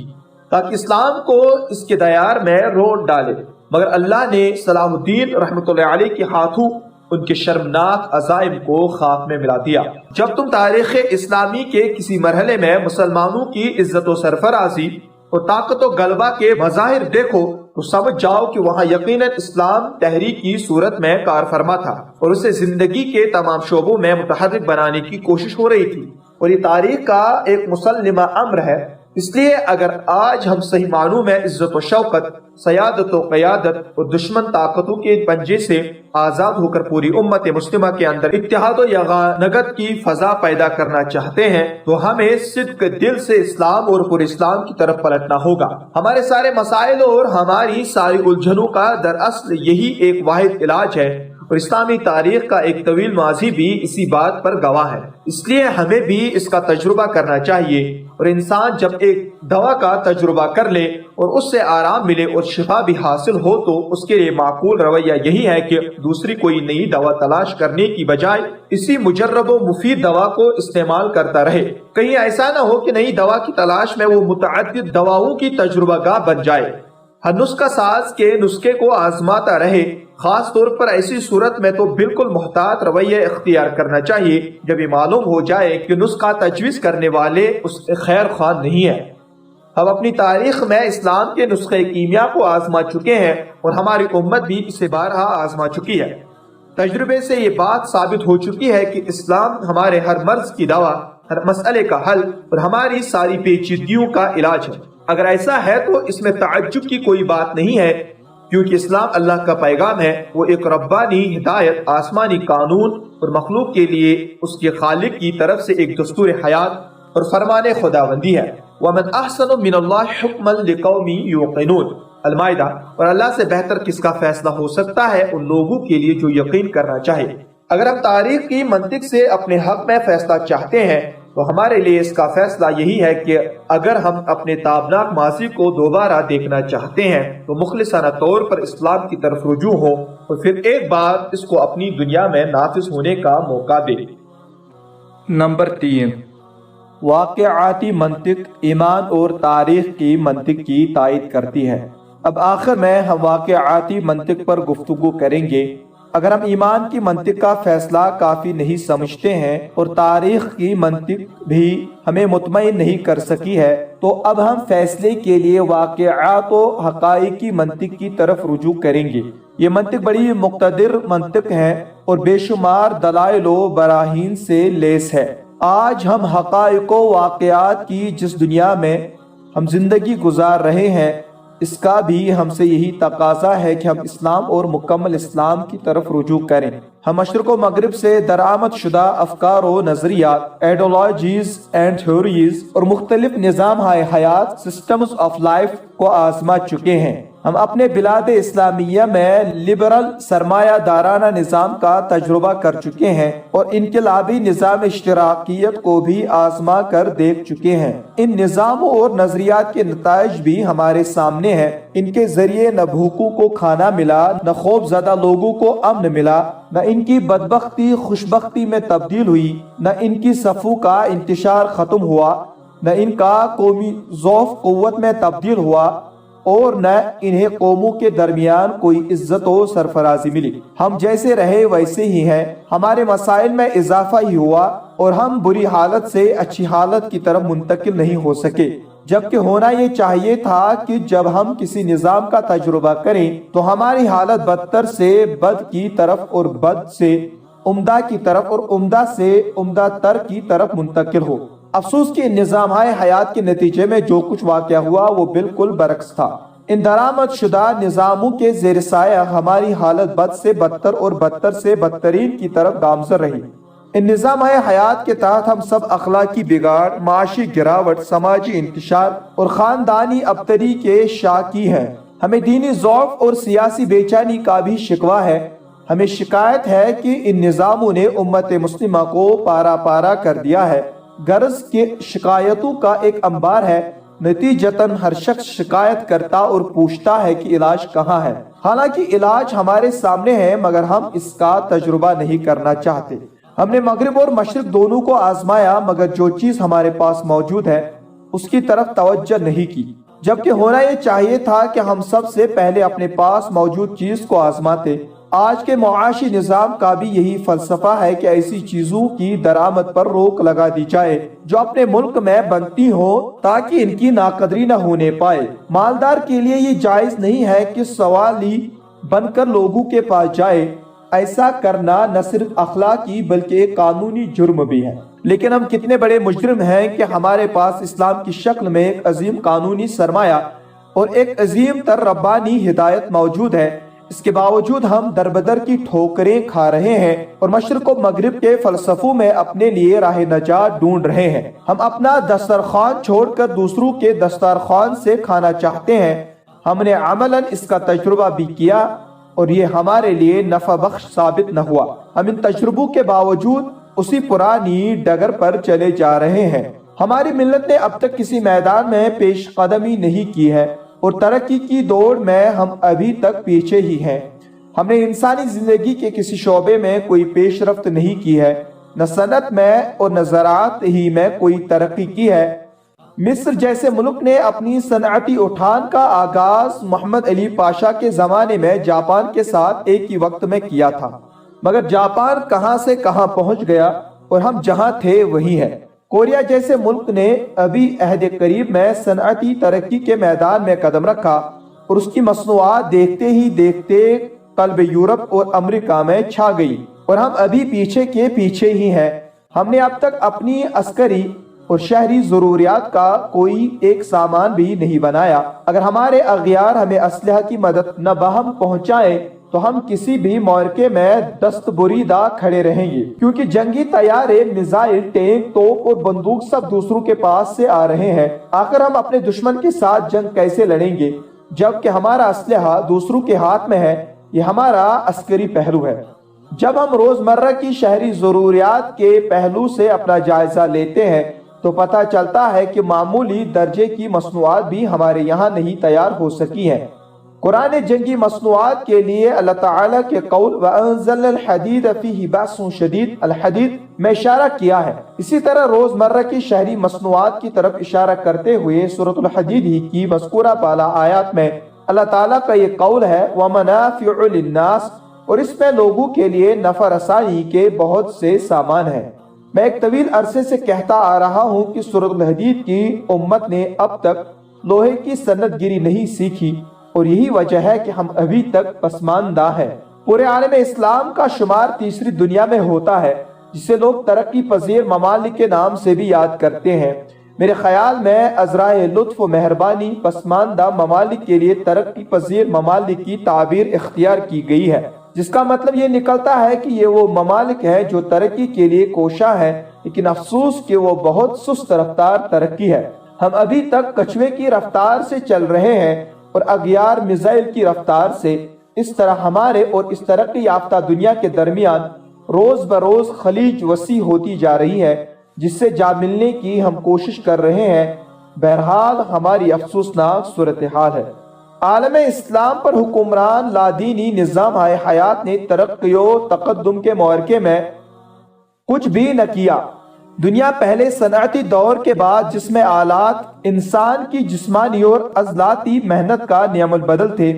تاکہ اسلام کو اس کے دیار میں روٹ ڈالے، مگر اللہ نے صلاح الدین رحمۃ اللہ علیہ کے ہاتھوں ان کے شرمناک عزائم کو خاک میں ملا دیا۔ جب تم تاریخ اسلامی کے کسی مرحلے میں مسلمانوں کی عزت و سرفرازی اور طاقت و غلبہ کے مظاہر دیکھو تو سمجھ جاؤ کہ وہاں یقیناً اسلام تحریک کی صورت میں کار فرما تھا اور اسے زندگی کے تمام شعبوں میں متحرک بنانے کی کوشش ہو رہی تھی، اور یہ تاریخ کا ایک مسلمہ امر ہے۔ اس لیے اگر آج ہم صحیح معنوں میں عزت و شوقت، سیادت و قیادت اور دشمن طاقتوں کے پنجے سے آزاد ہو کر پوری امت مسلمہ کے اندر اتحاد و یگانگت کی فضا پیدا کرنا چاہتے ہیں تو ہمیں صدق دل سے اسلام اور پورے اسلام کی طرف پلٹنا ہوگا۔ ہمارے سارے مسائل اور ہماری ساری الجھنوں کا دراصل یہی ایک واحد علاج ہے، اور اسلامی تاریخ کا ایک طویل ماضی بھی اسی بات پر گواہ ہے۔ اس لیے ہمیں بھی اس کا تجربہ کرنا چاہیے، اور انسان جب ایک دوا کا تجربہ کر لے اور اس سے آرام ملے اور شفا بھی حاصل ہو تو اس کے لیے معقول رویہ یہی ہے کہ دوسری کوئی نئی دوا تلاش کرنے کی بجائے اسی مجرب و مفید دوا کو استعمال کرتا رہے۔ کہیں ایسا نہ ہو کہ نئی دوا کی تلاش میں وہ متعدد دواؤں کی تجربہ گاہ بن جائے، ہر نسخہ ساز کے نسخے کو آزماتا رہے۔ خاص طور پر ایسی صورت میں تو بالکل محتاط رویہ اختیار کرنا چاہیے جب یہ معلوم ہو جائے کہ نسخہ تجویز کرنے والے اس خیر خواہ نہیں ہے۔ ہم اپنی تاریخ میں اسلام کے نسخے کیمیا کو آزما چکے ہیں اور ہماری امت بھی اسے بارہا آزما چکی ہے۔ تجربے سے یہ بات ثابت ہو چکی ہے کہ اسلام ہمارے ہر مرض کی دوا، ہر مسئلے کا حل اور ہماری ساری پیچیدگیوں کا علاج ہے۔ اگر ایسا ہے تو اس میں تعجب کی کوئی بات نہیں ہے، کیونکہ اسلام اللہ کا پیغام ہے، وہ ایک ربانی ہدایت، آسمانی قانون اور مخلوق کے لیے اس کے خالق کی طرف سے ایک دستور حیات اور فرمان خداوندی ہے۔ وَمَنْ أَحْسَنُ مِنَ اللَّهِ حُكْمًا لِقَوْمٍ يُوقِنُونَ، المائدہ۔ اور اللہ سے بہتر کس کا فیصلہ ہو سکتا ہے ان لوگوں کے لیے جو یقین کرنا چاہے۔ اگر ہم تاریخ کی منطق سے اپنے حق میں فیصلہ چاہتے ہیں تو ہمارے لیے اس کا فیصلہ یہی ہے کہ اگر ہم اپنے تابناک ماضی کو دوبارہ دیکھنا چاہتے ہیں تو مخلصانہ طور پر اسلام کی طرف رجوع ہوں اور پھر ایک بار اس کو اپنی دنیا میں نافذ ہونے کا موقع دیں۔ نمبر 3، واقعاتی منطق ایمان اور تاریخ کی منطق کی تائید کرتی ہے۔ اب آخر میں ہم واقعاتی منطق پر گفتگو کریں گے۔ اگر ہم ایمان کی منطق کا فیصلہ کافی نہیں سمجھتے ہیں اور تاریخ کی منطق بھی ہمیں مطمئن نہیں کر سکی ہے تو اب ہم فیصلے کے لیے واقعات و حقائق کی منطق کی طرف رجوع کریں گے۔ یہ منطق بڑی مقتدر منطق ہے اور بے شمار دلائل و براہین سے لیس ہے۔ آج ہم حقائق و واقعات کی جس دنیا میں ہم زندگی گزار رہے ہیں اس کا بھی ہم سے یہی تقاضا ہے کہ ہم اسلام اور مکمل اسلام کی طرف رجوع کریں۔ ہم مشرق و مغرب سے درآمد شدہ افکار و نظریات، ایڈیالوجیز اینڈ تھیوریز اور مختلف نظام حیات، سسٹمز آف لائف کو آزما چکے ہیں۔ ہم اپنے بلاد اسلامیہ میں لبرل سرمایہ دارانہ نظام کا تجربہ کر چکے ہیں اور انقلابی نظام اشتراکیت کو بھی آزما کر دیکھ چکے ہیں۔ ان نظاموں اور نظریات کے نتائج بھی ہمارے سامنے ہیں۔ ان کے ذریعے نہ بھوکوں کو کھانا ملا، نہ خوف زدہ لوگوں کو امن ملا، نہ ان کی بدبختی خوشبختی میں تبدیل ہوئی، نہ ان کی صفوں کا انتشار ختم ہوا، نہ ان کا قومی ضعف قوت میں تبدیل ہوا، اور نہ انہیں قوموں کے درمیان کوئی عزت و سرفرازی ملی۔ ہم جیسے رہے ویسے ہی ہیں، ہمارے مسائل میں اضافہ ہی ہوا اور ہم بری حالت سے اچھی حالت کی طرف منتقل نہیں ہو سکے۔ جبکہ ہونا یہ چاہیے تھا کہ جب ہم کسی نظام کا تجربہ کریں تو ہماری حالت بدتر سے بد کی طرف اور بد سے عمدہ کی طرف اور عمدہ سے عمدہ تر کی طرف منتقل ہو۔ افسوس کہ ان نظام حیات کے نتیجے میں جو کچھ واقع ہوا وہ بالکل برعکس تھا۔ ان درآمد شدہ نظاموں کے زیر سایہ ہماری حالت بد سے بدتر اور بدتر سے بدترین کی طرف گامزن رہی۔ ان نظام حیات کے تحت ہم سب اخلاقی بگاڑ، معاشی گراوٹ، سماجی انتشار اور خاندانی ابتری کے شاکی ہیں۔ ہمیں دینی ضعف اور سیاسی بے چینی کا بھی شکوہ ہے۔ ہمیں شکایت ہے کہ ان نظاموں نے امت مسلمہ کو پارا پارا کر دیا ہے۔ غرض کے شکایتوں کا ایک انبار ہے، نتیجتاً ہر شخص شکایت کرتا اور پوچھتا ہے کہ علاج کہاں ہے، حالانکہ علاج ہمارے سامنے ہے مگر ہم اس کا تجربہ نہیں کرنا چاہتے۔ ہم نے مغرب اور مشرق دونوں کو آزمایا مگر جو چیز ہمارے پاس موجود ہے اس کی طرف توجہ نہیں کی، جبکہ ہونا یہ چاہیے تھا کہ ہم سب سے پہلے اپنے پاس موجود چیز کو آزماتے۔ آج کے معاشی نظام کا بھی یہی فلسفہ ہے کہ ایسی چیزوں کی درآمد پر روک لگا دی جائے جو اپنے ملک میں بنتی ہو تاکہ ان کی ناقدری نہ ہونے پائے۔ مالدار کے لیے یہ جائز نہیں ہے کہ سوالی بن کر لوگوں کے پاس جائے۔ ایسا کرنا نہ صرف اخلاقی بلکہ ایک قانونی جرم بھی ہے۔ لیکن ہم کتنے بڑے مجرم ہیں کہ ہمارے پاس اسلام کی شکل میں ایک عظیم قانونی سرمایہ اور ایک عظیم تر ربانی ہدایت موجود ہے، اس کے باوجود ہم دربدر کی ٹھوکریں کھا رہے ہیں اور مشرق و مغرب کے فلسفوں میں اپنے لیے راہ نجات ڈھونڈ رہے ہیں۔ ہم اپنا دسترخوان چھوڑ کر دوسروں کے دسترخوان سے کھانا چاہتے ہیں۔ ہم نے عملاً اس کا تجربہ بھی کیا اور یہ ہمارے لیے نفع بخش ثابت نہ ہوا۔ ہم ان تجربوں کے باوجود اسی پرانی ڈگر پر چلے جا رہے ہیں۔ ہماری ملت نے اب تک کسی میدان میں پیش قدمی نہیں کی ہے اور ترقی کی دوڑ میں ہم ابھی تک پیچھے ہی ہیں۔ ہم نے انسانی زندگی کے کسی شعبے میں کوئی پیش رفت نہیں کی ہے، نہ صنعت میں اور نہ زراعت ہی میں کوئی ترقی کی ہے۔ مصر جیسے ملک نے اپنی صنعتی اٹھان کا آغاز محمد علی پاشا کے زمانے میں جاپان کے ساتھ ایک ہی وقت میں کیا تھا، مگر جاپان کہاں سے کہاں پہنچ گیا اور ہم جہاں تھے وہی ہے۔ کوریا جیسے ملک نے ابھی عہد قریب میں صنعتی ترقی کے میدان میں قدم رکھا اور اس کی مصنوعات دیکھتے ہی دیکھتے قلب یورپ اور امریکہ میں چھا گئی، اور ہم ابھی پیچھے کے پیچھے ہی ہیں۔ ہم نے اب تک اپنی عسکری اور شہری ضروریات کا کوئی ایک سامان بھی نہیں بنایا۔ اگر ہمارے اغیار ہمیں اسلحہ کی مدد نہ بہم پہنچائیں تو ہم کسی بھی معرکے میں دست بریدہ کھڑے رہیں گے، کیونکہ جنگی طیارے، میزائل، ٹینک، توپ اور بندوق سب دوسروں کے پاس سے آ رہے ہیں۔ آخر ہم اپنے دشمن کے ساتھ جنگ کیسے لڑیں گے جبکہ ہمارا اسلحہ دوسروں کے ہاتھ میں ہے؟ یہ ہمارا عسکری پہلو ہے۔ جب ہم روزمرہ کی شہری ضروریات کے پہلو سے اپنا جائزہ لیتے ہیں تو پتہ چلتا ہے کہ معمولی درجے کی مصنوعات بھی ہمارے یہاں نہیں تیار ہو سکی ہیں۔ قرآن جنگی مصنوعات کے لیے اللہ تعالیٰ کے قول وَأَنزَلْنَا الْحَدِيدَ فِيهِ بَأْسٌ شَدِيدٌ الحدید میں اشارہ کیا ہے۔ اسی طرح روزمرہ کی شہری مصنوعات کی طرف اشارہ کرتے ہوئے سورۃ الحدید ہی کی مذکورہ بالا آیات میں اللہ تعالیٰ کا یہ قول ہے وَمَنَافِعُ لِلنَّاسِ، اور اس میں لوگوں کے لیے نفع رسانی کے بہت سے سامان ہیں۔ میں ایک طویل عرصے سے کہتا آ رہا ہوں کہ سورۃ الحدید کی امت نے اب تک لوہے کی صنعت گیری نہیں سیکھی، اور یہی وجہ ہے کہ ہم ابھی تک پسماندہ ہیں۔ پورے عالم اسلام کا شمار تیسری دنیا میں ہوتا ہے، جسے لوگ ترقی پذیر ممالک کے نام سے بھی یاد کرتے ہیں۔ میرے خیال میں عذرائے لطف و مہربانی پسماندہ ممالک کے لیے ترقی پذیر ممالک کی تعبیر اختیار کی گئی ہے، جس کا مطلب یہ نکلتا ہے کہ یہ وہ ممالک ہیں جو ترقی کے لیے کوشاں ہیں، لیکن افسوس کہ وہ بہت سست رفتار ترقی ہے۔ ہم ابھی تک کچھوے کی رفتار سے چل رہے ہیں اور اغیار میزائل کی رفتار سے۔ اس طرح ہمارے اور اس ترقی یافتہ دنیا کے درمیان روز بروز خلیج وسیع ہوتی جا رہی ہے، جس سے جا ملنے کی ہم کوشش کر رہے ہیں۔ بہرحال ہماری افسوسناک صورتحال ہے۔ عالم اسلام پر حکمران لادینی نظام حیات نے ترقی و تقدم کے معرکے میں کچھ بھی نہ کیا۔ دنیا پہلے صنعتی دور کے بعد جس میں آلات انسان کی جسمانی اور عضلاتی محنت کا نعم البدل تھے،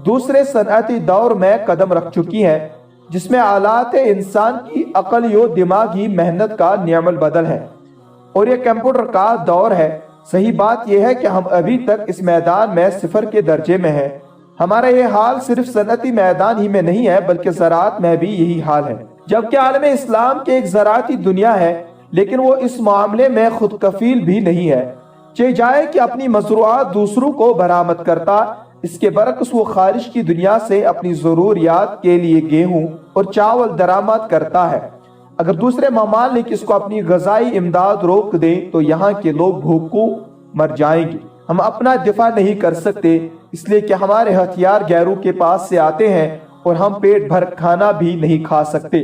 دوسرے صنعتی دور میں قدم رکھ چکی ہے جس میں آلات انسان کی عقلی و دماغی محنت کا نعم البدل ہے، اور یہ کمپیوٹر کا دور ہے۔ صحیح بات یہ ہے کہ ہم ابھی تک اس میدان میں صفر کے درجے میں ہیں۔ ہمارا یہ حال صرف صنعتی میدان ہی میں نہیں ہے بلکہ زراعت میں بھی یہی حال ہے۔ جبکہ عالم اسلام کے ایک زراعتی دنیا ہے لیکن وہ اس معاملے میں خود کفیل بھی نہیں ہے۔ چاہے جائے کہ اپنی مزروعات دوسروں کو برآمد کرتا، اس کے برعکس وہ خارج کی دنیا سے اپنی ضروریات کے لیے گیہوں اور چاول درآمد کرتا ہے۔ اگر دوسرے ممالک اس کو اپنی غذائی امداد روک دیں تو یہاں کے لوگ بھوکوں مر جائیں گے۔ ہم اپنا دفاع نہیں کر سکتے اس لیے کہ ہمارے ہتھیار غیروں کے پاس سے آتے ہیں اور ہم پیٹ بھر کھانا بھی نہیں کھا سکتے،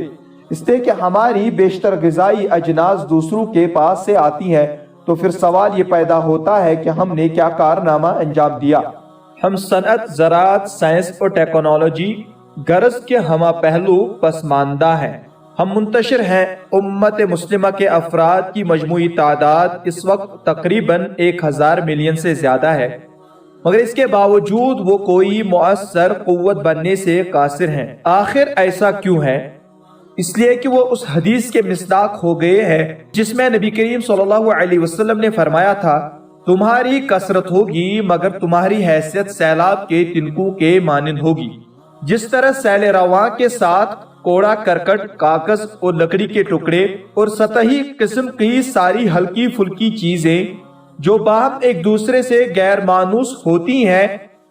اس لیے کہ ہماری بیشتر غذائی اجناس دوسروں کے پاس سے آتی ہیں۔ تو پھر سوال یہ پیدا ہوتا ہے کہ ہم نے کیا کارنامہ انجام دیا؟ ہم صنعت، زراعت، سائنس اور ٹیکنالوجی غرض کے ہمہ پہلو پسماندہ ہیں۔ ہم منتشر ہیں۔ امت مسلمہ کے افراد کی مجموعی تعداد اس وقت تقریباً 1000 ملین سے زیادہ ہے، مگر اس کے باوجود وہ کوئی مؤثر قوت بننے سے قاصر ہیں۔ آخر ایسا کیوں ہے؟ اس لیے کہ وہ اس حدیث کے مصداق ہو گئے ہیں جس میں نبی کریم صلی اللہ علیہ وسلم نے فرمایا تھا، تمہاری کثرت ہوگی مگر تمہاری حیثیت سیلاب کے تنکوں کے مانند ہوگی۔ جس طرح سیل رواں کے ساتھ کوڑا کرکٹ، کاغذ اور لکڑی کے ٹکڑے اور سطحی قسم کی ساری ہلکی پھلکی چیزیں جو باہم ایک دوسرے سے غیر مانوس ہوتی ہیں،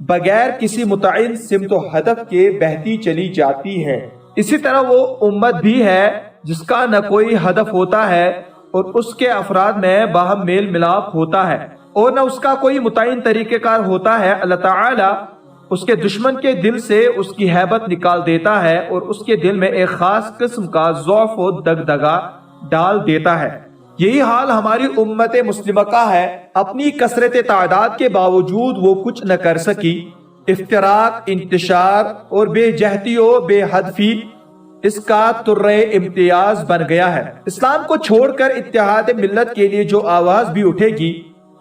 بغیر کسی متعین سمت و ہدف کے بہتی چلی جاتی ہیں، اسی طرح وہ امت بھی ہے جس کا نہ کوئی ہدف ہوتا ہے اور اس کے افراد میں باہم میل ملاپ ہوتا ہے اور نہ اس کا کوئی متعین طریقہ کار ہوتا ہے۔ اللہ تعالیٰ اس کے دشمن کے دل سے اس کی ہیبت نکال دیتا ہے اور اس کے دل میں ایک خاص قسم کا ضعف و دغدغہ ڈال دیتا ہے۔ یہی حال ہماری امت مسلمہ کا ہے۔ اپنی کثرت تعداد کے باوجود وہ کچھ نہ کر سکی۔ افتراق، انتشار اور بے جہتی و بے ہدفی اس کا ترے امتیاز بن گیا ہے۔ اسلام کو چھوڑ کر اتحاد ملت کے لیے جو آواز بھی اٹھے گی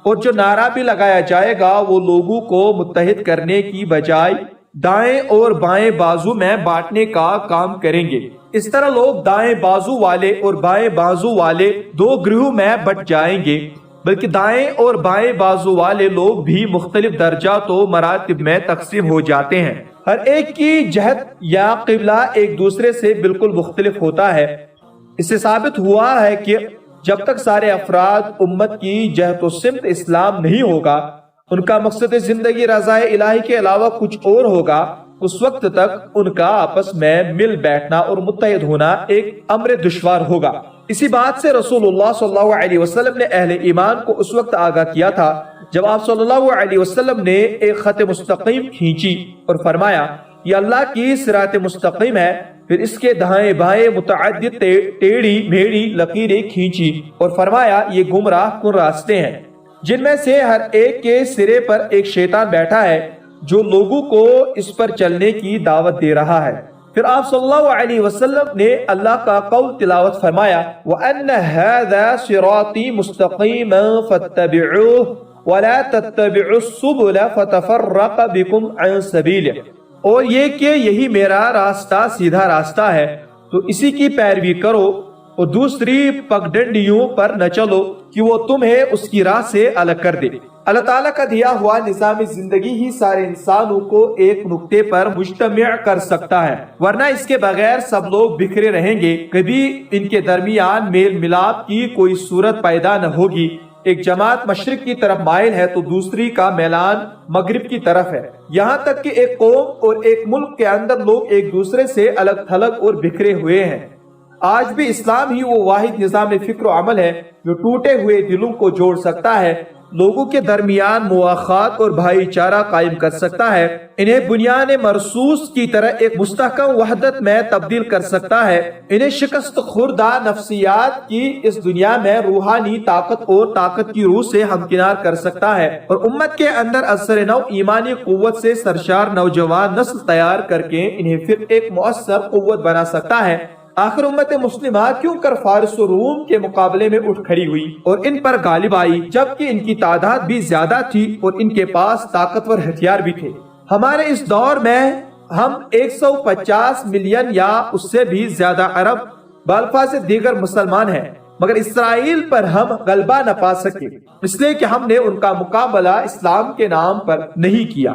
اور جو نعرہ بھی لگایا جائے گا، وہ لوگوں کو متحد کرنے کی بجائے دائیں اور بائیں بازو میں بانٹنے کا کام کریں گے۔ اس طرح لوگ دائیں بازو والے اور بائیں بازو والے دو گروہوں میں بٹ جائیں گے، بلکہ دائیں اور بائیں بازو والے لوگ بھی مختلف درجات و مراتب میں تقسیم ہو جاتے ہیں۔ ہر ایک کی جہت یا قبلہ ایک دوسرے سے بالکل مختلف ہوتا ہے۔ اس سے ثابت ہوا ہے کہ جب تک سارے افراد امت کی جہت و سمت اسلام نہیں ہوگا، ان کا مقصد زندگی رضا الہی کے علاوہ کچھ اور ہوگا، اس وقت تک ان کا آپس میں مل بیٹھنا اور متحد ہونا ایک امر دشوار ہوگا۔ اسی بات سے رسول اللہ صلی اللہ علیہ وسلم نے اہل ایمان کو اس وقت آگاہ کیا تھا جب آپ صلی اللہ علیہ وسلم نے ایک خط مستقیم کھینچی اور فرمایا، یہ اللہ کی صراط مستقیم ہے، پھر اس کے دائیں بائیں متعدد ٹیڑھی میڑھی لکیریں کھینچی اور فرمایا، یہ گمراہ کن راستے ہیں جن میں سے ہر ایک کے سرے پر ایک شیطان بیٹھا ہے جو لوگوں کو اس پر چلنے کی دعوت دے رہا ہے۔ پھر آپ صلی اللہ علیہ وسلم نے اللہ کا قول تلاوت فرمایا، وَأَنَّ هَذَا صِرَاطِي مُسْتَقِيمًا فَاتَّبِعُوهُ وَلَا تَتَّبِعُوا السُّبُلَ فَتَفَرَّقَ بِكُمْ عَنْ سَبِيلِهِ، اور یہ کہ یہی میرا راستہ سیدھا راستہ ہے تو اسی کی پیروی کرو اور دوسری پگڈنڈیوں پر نہ چلو کہ وہ تمہیں اس کی راہ سے الگ کر دے۔ اللہ تعالیٰ کا دیا ہوا نظام زندگی ہی سارے انسانوں کو ایک نقطے پر مجتمع کر سکتا ہے، ورنہ اس کے بغیر سب لوگ بکھرے رہیں گے، کبھی ان کے درمیان میل ملاپ کی کوئی صورت پیدا نہ ہوگی۔ ایک جماعت مشرق کی طرف مائل ہے تو دوسری کا میلان مغرب کی طرف ہے، یہاں تک کہ ایک قوم اور ایک ملک کے اندر لوگ ایک دوسرے سے الگ تھلگ اور بکھرے ہوئے ہیں۔ آج بھی اسلام ہی وہ واحد نظام فکر و عمل ہے جو ٹوٹے ہوئے دلوں کو جوڑ سکتا ہے، لوگوں کے درمیان مواخات اور بھائی چارہ قائم کر سکتا ہے، انہیں بنیان مرصوص کی طرح ایک مستحکم وحدت میں تبدیل کر سکتا ہے، انہیں شکست خوردہ نفسیات کی اس دنیا میں روحانی طاقت اور طاقت کی روح سے ہمکنار کر سکتا ہے، اور امت کے اندر اثر نو ایمانی قوت سے سرشار نوجوان نسل تیار کر کے انہیں پھر ایک مؤثر قوت بنا سکتا ہے۔ آخر امت مسلمہ کیوں کر فارس و روم کے مقابلے میں اٹھ کھڑی ہوئی اور ان پر غالب آئی، جبکہ ان کی تعداد بھی زیادہ تھی اور ان کے پاس طاقتور ہتھیار بھی تھے۔ ہمارے اس دور میں ہم 150 ملین یا اس سے بھی زیادہ عرب بالفاظ دیگر مسلمان ہیں، مگر اسرائیل پر ہم غلبہ نہ پا سکے، اس لیے کہ ہم نے ان کا مقابلہ اسلام کے نام پر نہیں کیا،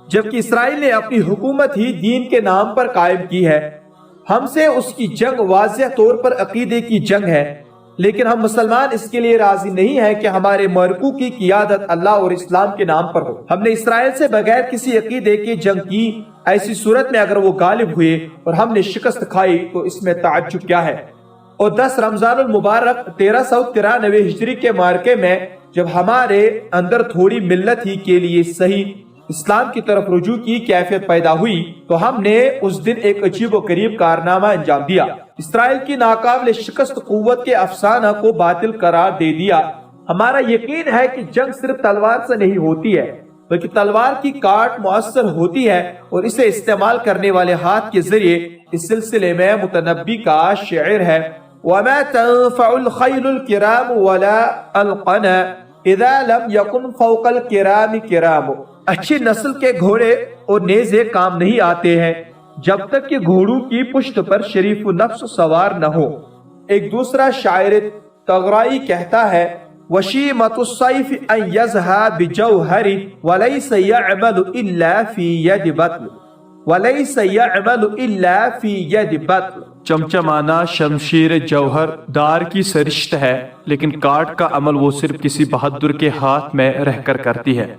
جبکہ اسرائیل نے اپنی حکومت ہی دین کے نام پر قائم کی ہے۔ ہم سے اس کی جنگ واضح طور پر عقیدے کی جنگ ہے، لیکن ہم مسلمان اس کے لیے راضی نہیں ہیں کہ ہمارے مرکو کی قیادت اللہ اور اسلام کے نام پر ہو۔ ہم نے اسرائیل سے بغیر کسی عقیدے کی جنگ کی، ایسی صورت میں اگر وہ غالب ہوئے اور ہم نے شکست کھائی تو اس میں تعجب کیا ہے؟ اور 10 رمضان المبارک 1393 ہجری کے معرکے میں جب ہمارے اندر تھوڑی ملت ہی کے لیے صحیح اسلام کی طرف رجوع کی کیفیت پیدا ہوئی تو ہم نے اس دن ایک عجیب و غریب کارنامہ انجام دیا۔ اسرائیل کی ناقابل شکست قوت کے افسانہ کو باطل قرار دے دیا۔ ہمارا یقین ہے کہ جنگ صرف تلوار سے نہیں ہوتی ہے، بلکہ تلوار کی کاٹ مؤثر ہوتی ہے، اور اسے استعمال کرنے والے ہاتھ کے ذریعے۔ اس سلسلے میں متنبی کا شعر ہے، وَمَا تَنفَعُ الْخَيْلُ الْكِرَامُ وَلَا الْقَنَا إِذَا لَمْ يَكُنْ فَوْقَ الْكِرَامِ كِرَامُ۔ اچھی نسل کے گھوڑے اور نیزے کام نہیں آتے ہیں جب تک کہ گھوڑوں کی پشت پر شریف و نفس سوار نہ ہو۔ ایک دوسرا شاعر تغرائی کہتا ہے، وشیمت السیف ان یزہا بجوہر ولیس یعمل الا فی ید بطل ولیس یعمل الا فی ید بطل۔ چمچمانا شمشیر جوہر دار کی سرشت ہے، لیکن کاٹ کا عمل وہ صرف کسی بہادر کے ہاتھ میں رہ کر کرتی ہے۔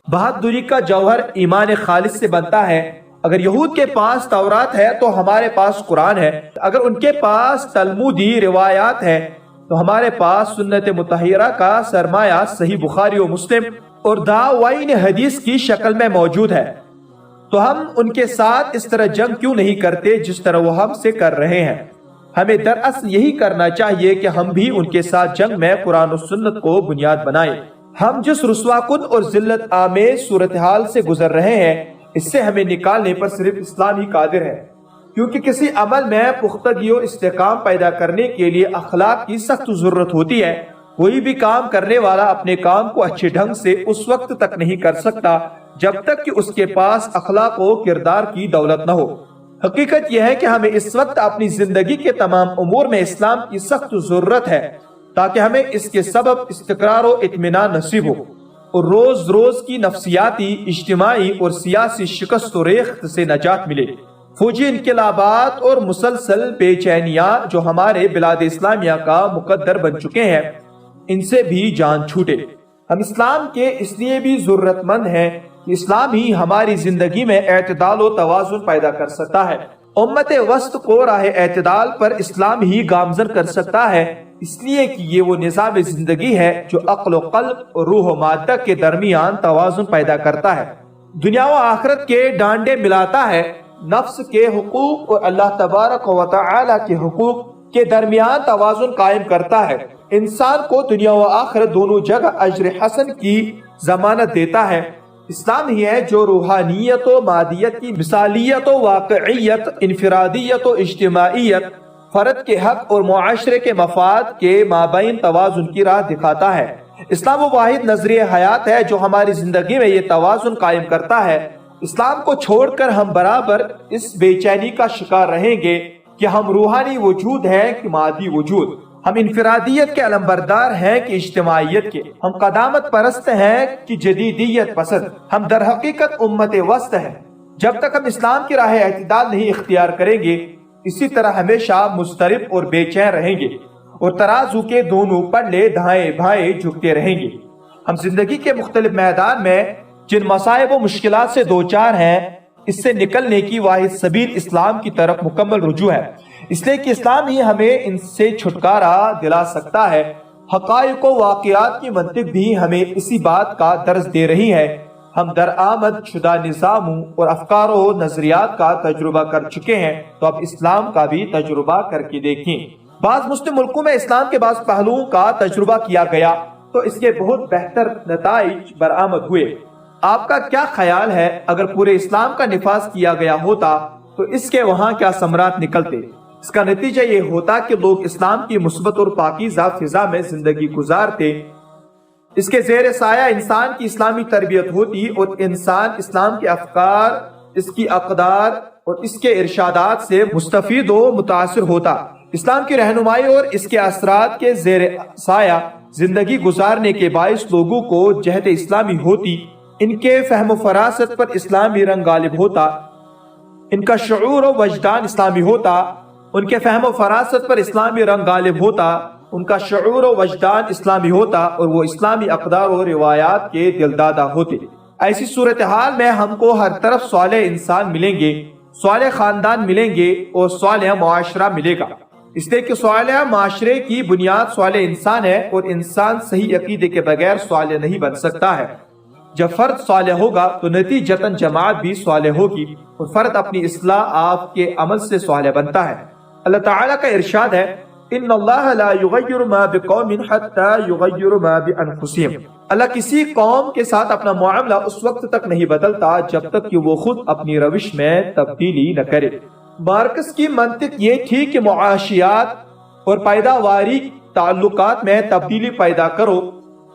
بہادری کا جوہر ایمان خالص سے بنتا ہے۔ اگر یہود کے پاس تورات ہے تو ہمارے پاس قرآن ہے، اگر ان کے پاس تلمودی روایات ہے تو ہمارے پاس سنت مطہرہ کا سرمایہ صحیح بخاری و مسلم اور دعوین حدیث کی شکل میں موجود ہے۔ تو ہم ان کے ساتھ اس طرح جنگ کیوں نہیں کرتے جس طرح وہ ہم سے کر رہے ہیں؟ ہمیں دراصل یہی کرنا چاہیے کہ ہم بھی ان کے ساتھ جنگ میں قرآن و سنت کو بنیاد بنائیں۔ ہم جس رسوا کن اور ذلت آمیز صورتحال سے گزر رہے ہیں، اس سے ہمیں نکالنے پر صرف اسلام ہی قادر ہے، کیونکہ کسی عمل میں پختگی اور استحکام پیدا کرنے کے لیے اخلاق کی سخت ضرورت ہوتی ہے۔ کوئی بھی کام کرنے والا اپنے کام کو اچھے ڈھنگ سے اس وقت تک نہیں کر سکتا جب تک کہ اس کے پاس اخلاق و کردار کی دولت نہ ہو۔ حقیقت یہ ہے کہ ہمیں اس وقت اپنی زندگی کے تمام امور میں اسلام کی سخت ضرورت ہے، تاکہ ہمیں اس کے سبب استقرار و اطمینان نصیب ہو اور روز روز کی نفسیاتی، اجتماعی اور سیاسی شکست و ریخت سے نجات ملے۔ فوجی انقلابات اور مسلسل بے چینیاں جو ہمارے بلاد اسلامیہ کا مقدر بن چکے ہیں، ان سے بھی جان چھوٹے۔ ہم اسلام کے اس لیے بھی ضرورت مند ہیں کہ اسلام ہی ہماری زندگی میں اعتدال و توازن پیدا کر سکتا ہے۔ امت وسط کو راہ اعتدال پر اسلام ہی گامزن کر سکتا ہے، اس لیے کہ یہ وہ نظام زندگی ہے جو عقل و قلب اور روح و مادہ کے درمیان توازن پیدا کرتا ہے، دنیا و آخرت کے ڈانڈے ملاتا ہے، نفس کے حقوق اور اللہ تبارک و تعالی کے حقوق کے درمیان توازن قائم کرتا ہے، انسان کو دنیا و آخرت دونوں جگہ اجر حسن کی ضمانت دیتا ہے۔ اسلام ہی ہے جو روحانیت و مادیت کی مثالیت و واقعیت، انفرادیت و اجتماعیت، فرد کے حق اور معاشرے کے مفاد کے مابین توازن کی راہ دکھاتا ہے۔ اسلام وہ واحد نظریہ حیات ہے جو ہماری زندگی میں یہ توازن قائم کرتا ہے۔ اسلام کو چھوڑ کر ہم برابر اس بے چینی کا شکار رہیں گے کہ ہم روحانی وجود ہیں کہ مادی وجود، ہم انفرادیت کے علمبردار ہیں کہ اجتماعیت کے، ہم قدامت پرست ہیں کہ جدیدیت پسند، ہم در حقیقت امت وسط ہیں۔ جب تک ہم اسلام کی راہ اعتدال نہیں اختیار کریں گے، اسی طرح ہمیشہ مضطرب اور بے چین رہیں گے اور ترازو کے دونوں پلے دائیں بائیں جھکتے رہیں گے۔ ہم زندگی کے مختلف میدان میں جن مصائب و مشکلات سے دوچار ہیں، اس سے نکلنے کی واحد سبیل اسلام کی طرف مکمل رجوع ہے، اس لیے کہ اسلام ہی ہمیں ان سے چھٹکارا دلا سکتا ہے۔ حقائق و واقعات کی منطق بھی ہمیں اسی بات کا درس دے رہی ہے۔ ہم درآمد شدہ نظاموں اور افکار و نظریات کا تجربہ کر چکے ہیں، تو اب اسلام کا بھی تجربہ کر کے دیکھیں۔ بعض مسلم ملکوں میں اسلام کے بعض پہلوؤں کا تجربہ کیا گیا تو اس کے بہت بہتر نتائج برآمد ہوئے۔ آپ کا کیا خیال ہے اگر پورے اسلام کا نفاذ کیا گیا ہوتا تو اس کے وہاں کیا ثمرات نکلتے؟ اس کا نتیجہ یہ ہوتا کہ لوگ اسلام کی مثبت اور پاکیزہ فضا میں زندگی گزارتے، اس کے زیر سایہ انسان کی اسلامی تربیت ہوتی اور انسان اسلام کے افکار، اس کی اقدار اور اس کے ارشادات سے مستفید و متاثر ہوتا۔ اسلام کی رہنمائی اور اس کے اثرات کے زیر سایہ زندگی گزارنے کے باعث لوگوں کو جہت اسلامی ہوتی، ان کے فہم و فراست پر اسلامی رنگ غالب ہوتا، ان کا شعور و وجدان اسلامی ہوتا، ان کے فہم و فراست پر اسلامی رنگ غالب ہوتا، ان کا شعور و وجدان اسلامی ہوتا اور وہ اسلامی اقدار و روایات کے دلدادہ ہوتے۔ ایسی صورتحال میں ہم کو ہر طرف صالح انسان ملیں گے، صالح خاندان ملیں گے اور صالح معاشرہ ملے گا، اس لیے کہ صالح معاشرے کی بنیاد صالح انسان ہے اور انسان صحیح عقیدے کے بغیر صالح نہیں بن سکتا ہے۔ جب فرد صالح ہوگا تو نتیجتاً جماعت بھی صالح ہوگی اور فرد اپنی اصلاح آپ کے عمل سے صالح بنتا ہے۔ اللہ تعالیٰ کا ارشاد ہے، ان اللہ لا یغیر ما بقوم حتی یغیروا ما بانفسہم۔ اللہ کسی قوم کے ساتھ اپنا معاملہ اس وقت تک نہیں بدلتا جب تک کہ وہ خود اپنی روش میں تبدیلی نہ کرے۔ مارکس کی منطق یہ تھی کہ معاشیات اور پیداواری تعلقات میں تبدیلی پیدا کرو،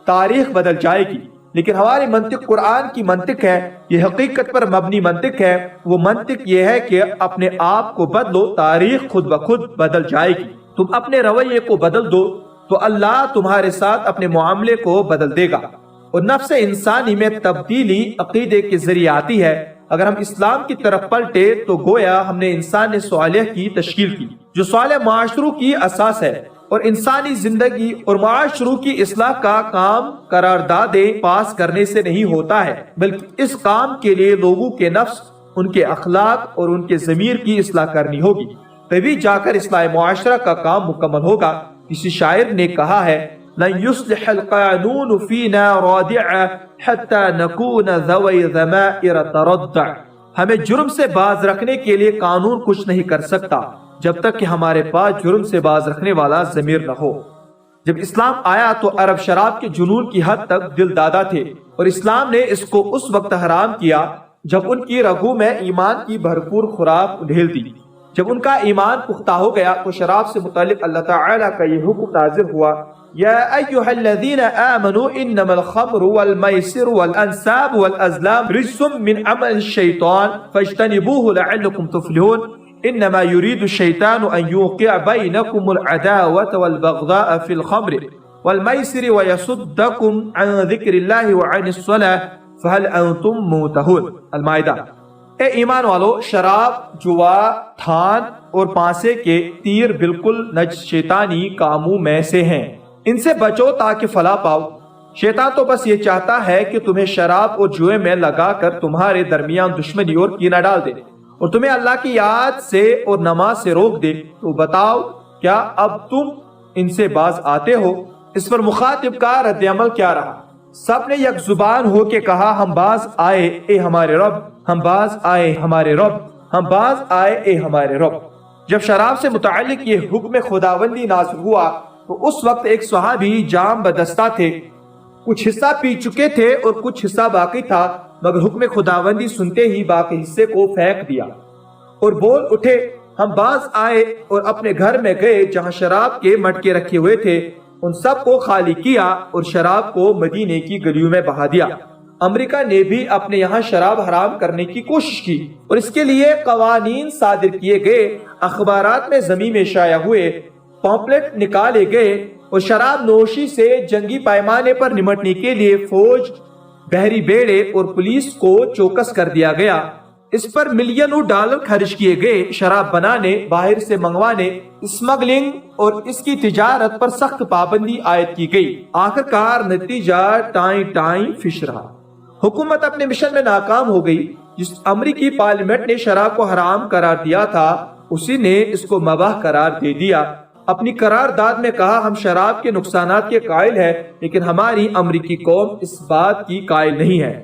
تاریخ بدل جائے گی، لیکن ہماری منطق قرآن کی منطق ہے، یہ حقیقت پر مبنی منطق ہے۔ وہ منطق یہ ہے کہ اپنے آپ کو بدلو، تاریخ خود بخود بدل جائے گی۔ تم اپنے رویے کو بدل دو تو اللہ تمہارے ساتھ اپنے معاملے کو بدل دے گا۔ اور نفس انسانی میں تبدیلی عقیدے کے ذریعے آتی ہے۔ اگر ہم اسلام کی طرف پلٹے تو گویا ہم نے انسان صالح کی تشکیل کی، جو صالح معاشروں کی اساس ہے، اور انسانی زندگی اور معاشروں کی اصلاح کا کام قراردادیں پاس کرنے سے نہیں ہوتا ہے، بلکہ اس کام کے لیے لوگوں کے نفس، ان کے اخلاق اور ان کے ضمیر کی اصلاح کرنی ہوگی، تبھی جا کر اصلاح معاشرہ کا کام مکمل ہوگا۔ کسی شاعر نے کہا ہے، لن يصلح القانون فينا رادعا حتى نكون ذوي ضمائر تردع۔ ہمیں جرم سے باز رکھنے کے لیے قانون کچھ نہیں کر سکتا جب تک کہ ہمارے پاس جرم سے باز رکھنے والا ضمیر نہ ہو۔ جب اسلام آیا تو عرب شراب کے جنون کی حد تک دل دادا تھے، اور اسلام نے اس کو اس وقت حرام کیا جب ان کی رگوں میں ایمان کی بھرپور خوراک ڈھیل دی۔ جب ان کا ایمان پختہ ہو گیا تو شراب سے متعلق اللہ تعالیٰ کا یہ حکم نازل ہوا، یا ایھا الذین آمنوا انما الخمر والمیسر والانصاب والازلام رجس من عمل الشیطان فاجتنبوه لعلکم تفلحون انما يريد الشیطان ان یوقع بینکم العداوة والبغضاء في الخمر والمیسر ویصدکم عن ذکر اللہ وعن الصلاة فهل انتم منتہون۔ المائدہ۔ اے ایمان والو، شراب، جوا، تھان اور پانسے کے تیر بالکل نجس شیطانی کاموں میں سے ہیں، ان سے بچو تاکہ فلاح پاؤ۔ شیطان تو بس یہ چاہتا ہے کہ تمہیں شراب اور جوئے میں لگا کر تمہارے درمیان دشمنی اور کینہ ڈال دے اور تمہیں اللہ کی یاد سے اور نماز سے روک دے۔ تو بتاؤ کیا اب تم ان سے باز آتے ہو؟ اس پر مخاطب کا رد عمل کیا رہا؟ سب نے یک زبان ہو کے کہا، ہم باز آئے اے ہمارے رب، ہم باز آئے ہمارے رب، ہم باز آئے اے ہمارے رب۔ جب شراب سے متعلق یہ حکم خداوندی نازل ہوا تو اس وقت ایک صحابی جام بدستہ تھے، کچھ حصہ پی چکے تھے اور کچھ حصہ باقی تھا، مگر حکم خداوندی سنتے ہی باقی حصے کو پھینک دیا اور بول اٹھے، ہم باز آئے اور اپنے گھر میں گئے جہاں شراب کے مٹکے رکھے ہوئے تھے، ان سب کو خالی کیا اور شراب کو مدینے کی گلیوں میں بہا دیا۔ امریکہ نے بھی اپنے یہاں شراب حرام کرنے کی کوشش کی اور اس کے لیے قوانین صادر کیے گئے، اخبارات میں زمین میں شائع ہوئے، پامپلیٹ نکالے گئے اور شراب نوشی سے جنگی پیمانے پر نمٹنے کے لیے فوج، بحری بیڑے اور پولیس کو چوکس کر دیا گیا۔ اس پر ملینوں ڈالر خرچ کیے گئے۔ شراب بنانے، باہر سے منگوانے، اسمگلنگ اور اس کی تجارت پر سخت پابندی عائد کی گئی۔ آخرکار نتیجہ ٹائیں فش رہا۔ حکومت اپنے مشن میں ناکام ہو گئی۔ جس امریکی پارلیمنٹ نے شراب کو حرام قرار دیا تھا، اسی نے اس کو مباح قرار دے دیا۔ اپنی قرارداد میں کہا، ہم شراب کے نقصانات کے قائل ہیں، لیکن ہماری امریکی قوم اس بات کی قائل نہیں ہے۔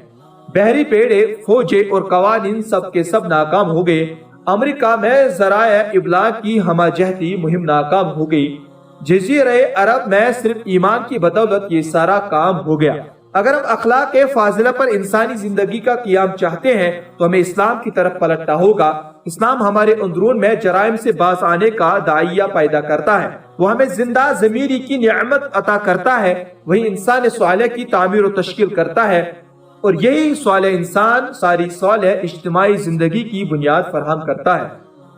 بحری پیڑے، فوجیں اور قوانین سب کے سب ناکام ہو گئے۔ امریکہ میں ذرائع ابلاغ کی ہمہ جہتی مہم ناکام ہو گئی۔ جزیرہ عرب میں صرف ایمان کی بدولت یہ سارا کام ہو گیا۔ اگر ہم اخلاق فاضلہ پر انسانی زندگی کا قیام چاہتے ہیں تو ہمیں اسلام کی طرف پلٹنا ہوگا۔ اسلام ہمارے اندرون میں جرائم سے باز آنے کا داعیہ پیدا کرتا ہے، وہ ہمیں زندہ ضمیری کی نعمت عطا کرتا ہے، وہی انسان صالح کی تعمیر و تشکیل کرتا ہے، اور یہی صالح انسان ساری صالح اجتماعی زندگی کی بنیاد فراہم کرتا ہے۔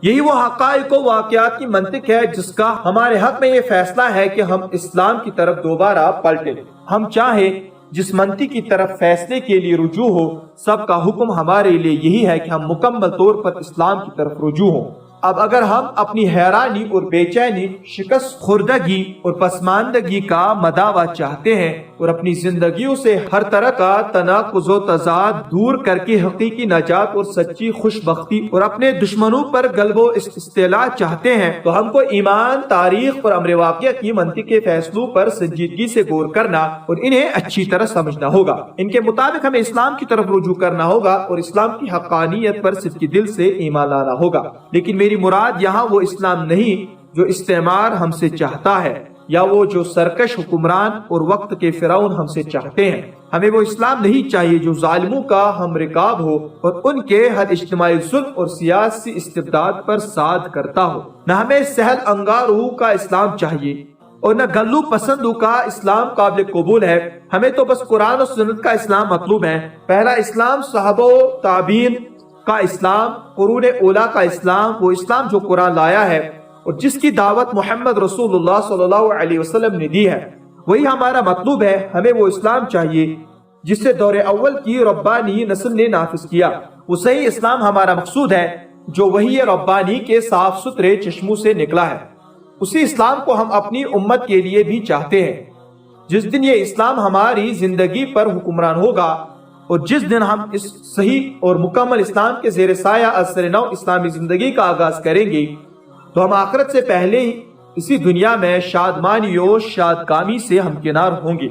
یہی وہ حقائق و واقعات کی منطق ہے جس کا ہمارے حق میں یہ فیصلہ ہے کہ ہم اسلام کی طرف دوبارہ پلٹیں۔ ہم چاہیں جس منطق کی طرف فیصلے کے لیے رجوع ہو، سب کا حکم ہمارے لیے یہی ہے کہ ہم مکمل طور پر اسلام کی طرف رجوع ہوں۔ اب اگر ہم اپنی حیرانی اور بے چینی، شکست خوردگی اور پسماندگی کا مداوع چاہتے ہیں اور اپنی زندگیوں سے ہر طرح کا تناقض و تضاد دور کر کے حقیقی نجات اور سچی خوش بختی اور اپنے دشمنوں پر غلبہ و استعلاء چاہتے ہیں، تو ہم کو ایمان، تاریخ اور امر واقعہ کی منطق کے فیصلوں پر سنجیدگی سے غور کرنا اور انہیں اچھی طرح سمجھنا ہوگا۔ ان کے مطابق ہمیں اسلام کی طرف رجوع کرنا ہوگا اور اسلام کی حقانیت پر صدقی دل سے ایمان لانا ہوگا۔ لیکن میری مراد یہاں وہ اسلام نہیں جو استعمار ہم سے چاہتا ہے، یا وہ جو سرکش حکمران اور وقت کے فرعون ہم سے چاہتے ہیں۔ ہمیں وہ اسلام نہیں چاہیے جو ظالموں کا ہم رکاب ہو اور ان کے ہر اجتماعی ظلم اور سیاسی استبداد پر ساد کرتا ہو۔ نہ ہمیں سہل انگاروں کا اسلام چاہیے اور نہ گلو پسندوں کا اسلام قابل قبول ہے۔ ہمیں تو بس قرآن و سنت کا اسلام مطلوب ہے۔ پہلا اسلام صحابہ و تابعین کا اسلام، قرون اولیٰ کا اسلام، وہ اسلام جو قرآن لایا ہے اور جس کی دعوت محمد رسول اللہ صلی اللہ علیہ وسلم نے دی ہے، وہی ہمارا مطلوب ہے۔ ہمیں وہ اسلام چاہیے جسے دور اول کی ربانی نسل نے نافذ کیا۔ وہ صحیح اسلام ہمارا مقصود ہے جو وحی ربانی کے صاف ستھرے چشموں سے نکلا ہے۔ اسی اسلام کو ہم اپنی امت کے لیے بھی چاہتے ہیں۔ جس دن یہ اسلام ہماری زندگی پر حکمران ہوگا اور جس دن ہم اس صحیح اور مکمل اسلام کے زیر سایہ اثر نو اسلامی زندگی کا آغاز کریں گے، تو ہم آخرت سے پہلے ہی اسی دنیا میں شادمانی و شادکامی سے ہمکنار ہوں گے۔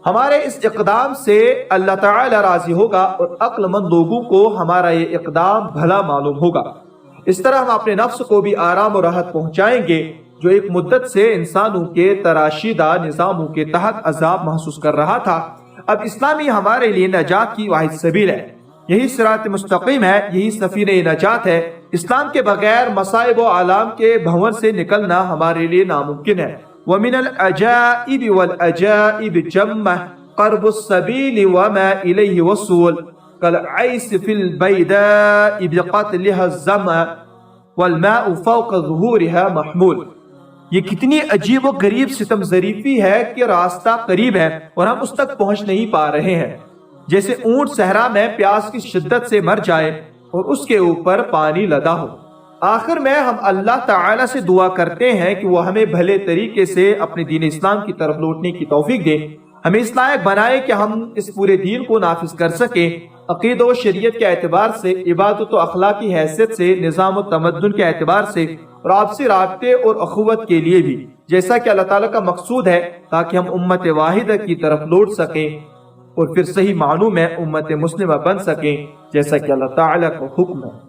ہمارے اس اقدام سے اللہ تعالی راضی ہوگا اور عقل مند لوگوں کو ہمارا یہ اقدام بھلا معلوم ہوگا۔ اس طرح ہم اپنے نفس کو بھی آرام و راحت پہنچائیں گے جو ایک مدت سے انسانوں کے تراشیدہ نظاموں کے تحت عذاب محسوس کر رہا تھا۔ اب اسلامی ہمارے لیے نجات کی واحد سبیل ہے، یہی صراط مستقیم ہے، یہی سفینہ نجات ہے۔ اسلام کے بغیر مصائب و آلام کے بھنور سے نکلنا ہمارے لیے ناممکن ہے۔ وَمِنَ الْعَجَائِبِ وَالْعَجَائِبِ جَمَّةٌ قَرْبُ السَّبِيلِ وَمَا إِلَيْهِ وَصُولٌ كَالْعَيْسِ فِي الْبَيْدَاءِ بِقَتْلِهَا الظَّمَأُ وَالْمَاءُ فَوْقَ ظُهُورِهَا مَحْمُولٌ۔ یہ کتنی عجیب و غریب ستم ظریفی ہے کہ راستہ قریب ہے اور ہم اس تک پہنچ نہیں پا رہے ہیں، جیسے اونٹ صحرا میں پیاس کی شدت سے مر جائے اور اس کے اوپر پانی لدا ہو۔ آخر میں ہم اللہ تعالی سے دعا کرتے ہیں کہ وہ ہمیں بھلے طریقے سے اپنے دین اسلام کی طرف لوٹنے کی توفیق دے، ہمیں اس لائق بنائے کہ ہم اس پورے دین کو نافذ کر سکیں، عقیدہ و شریعت کے اعتبار سے، عبادت و اخلاقی حیثیت سے، نظام و تمدن کے اعتبار سے اور آپسی رابطے اور اخوت کے لیے بھی، جیسا کہ اللہ تعالیٰ کا مقصود ہے، تاکہ ہم امت واحدہ کی طرف لوٹ سکیں اور پھر صحیح معنوں میں امت مسلمہ بن سکیں جیسا کہ اللہ تعالیٰ کا حکم ہے۔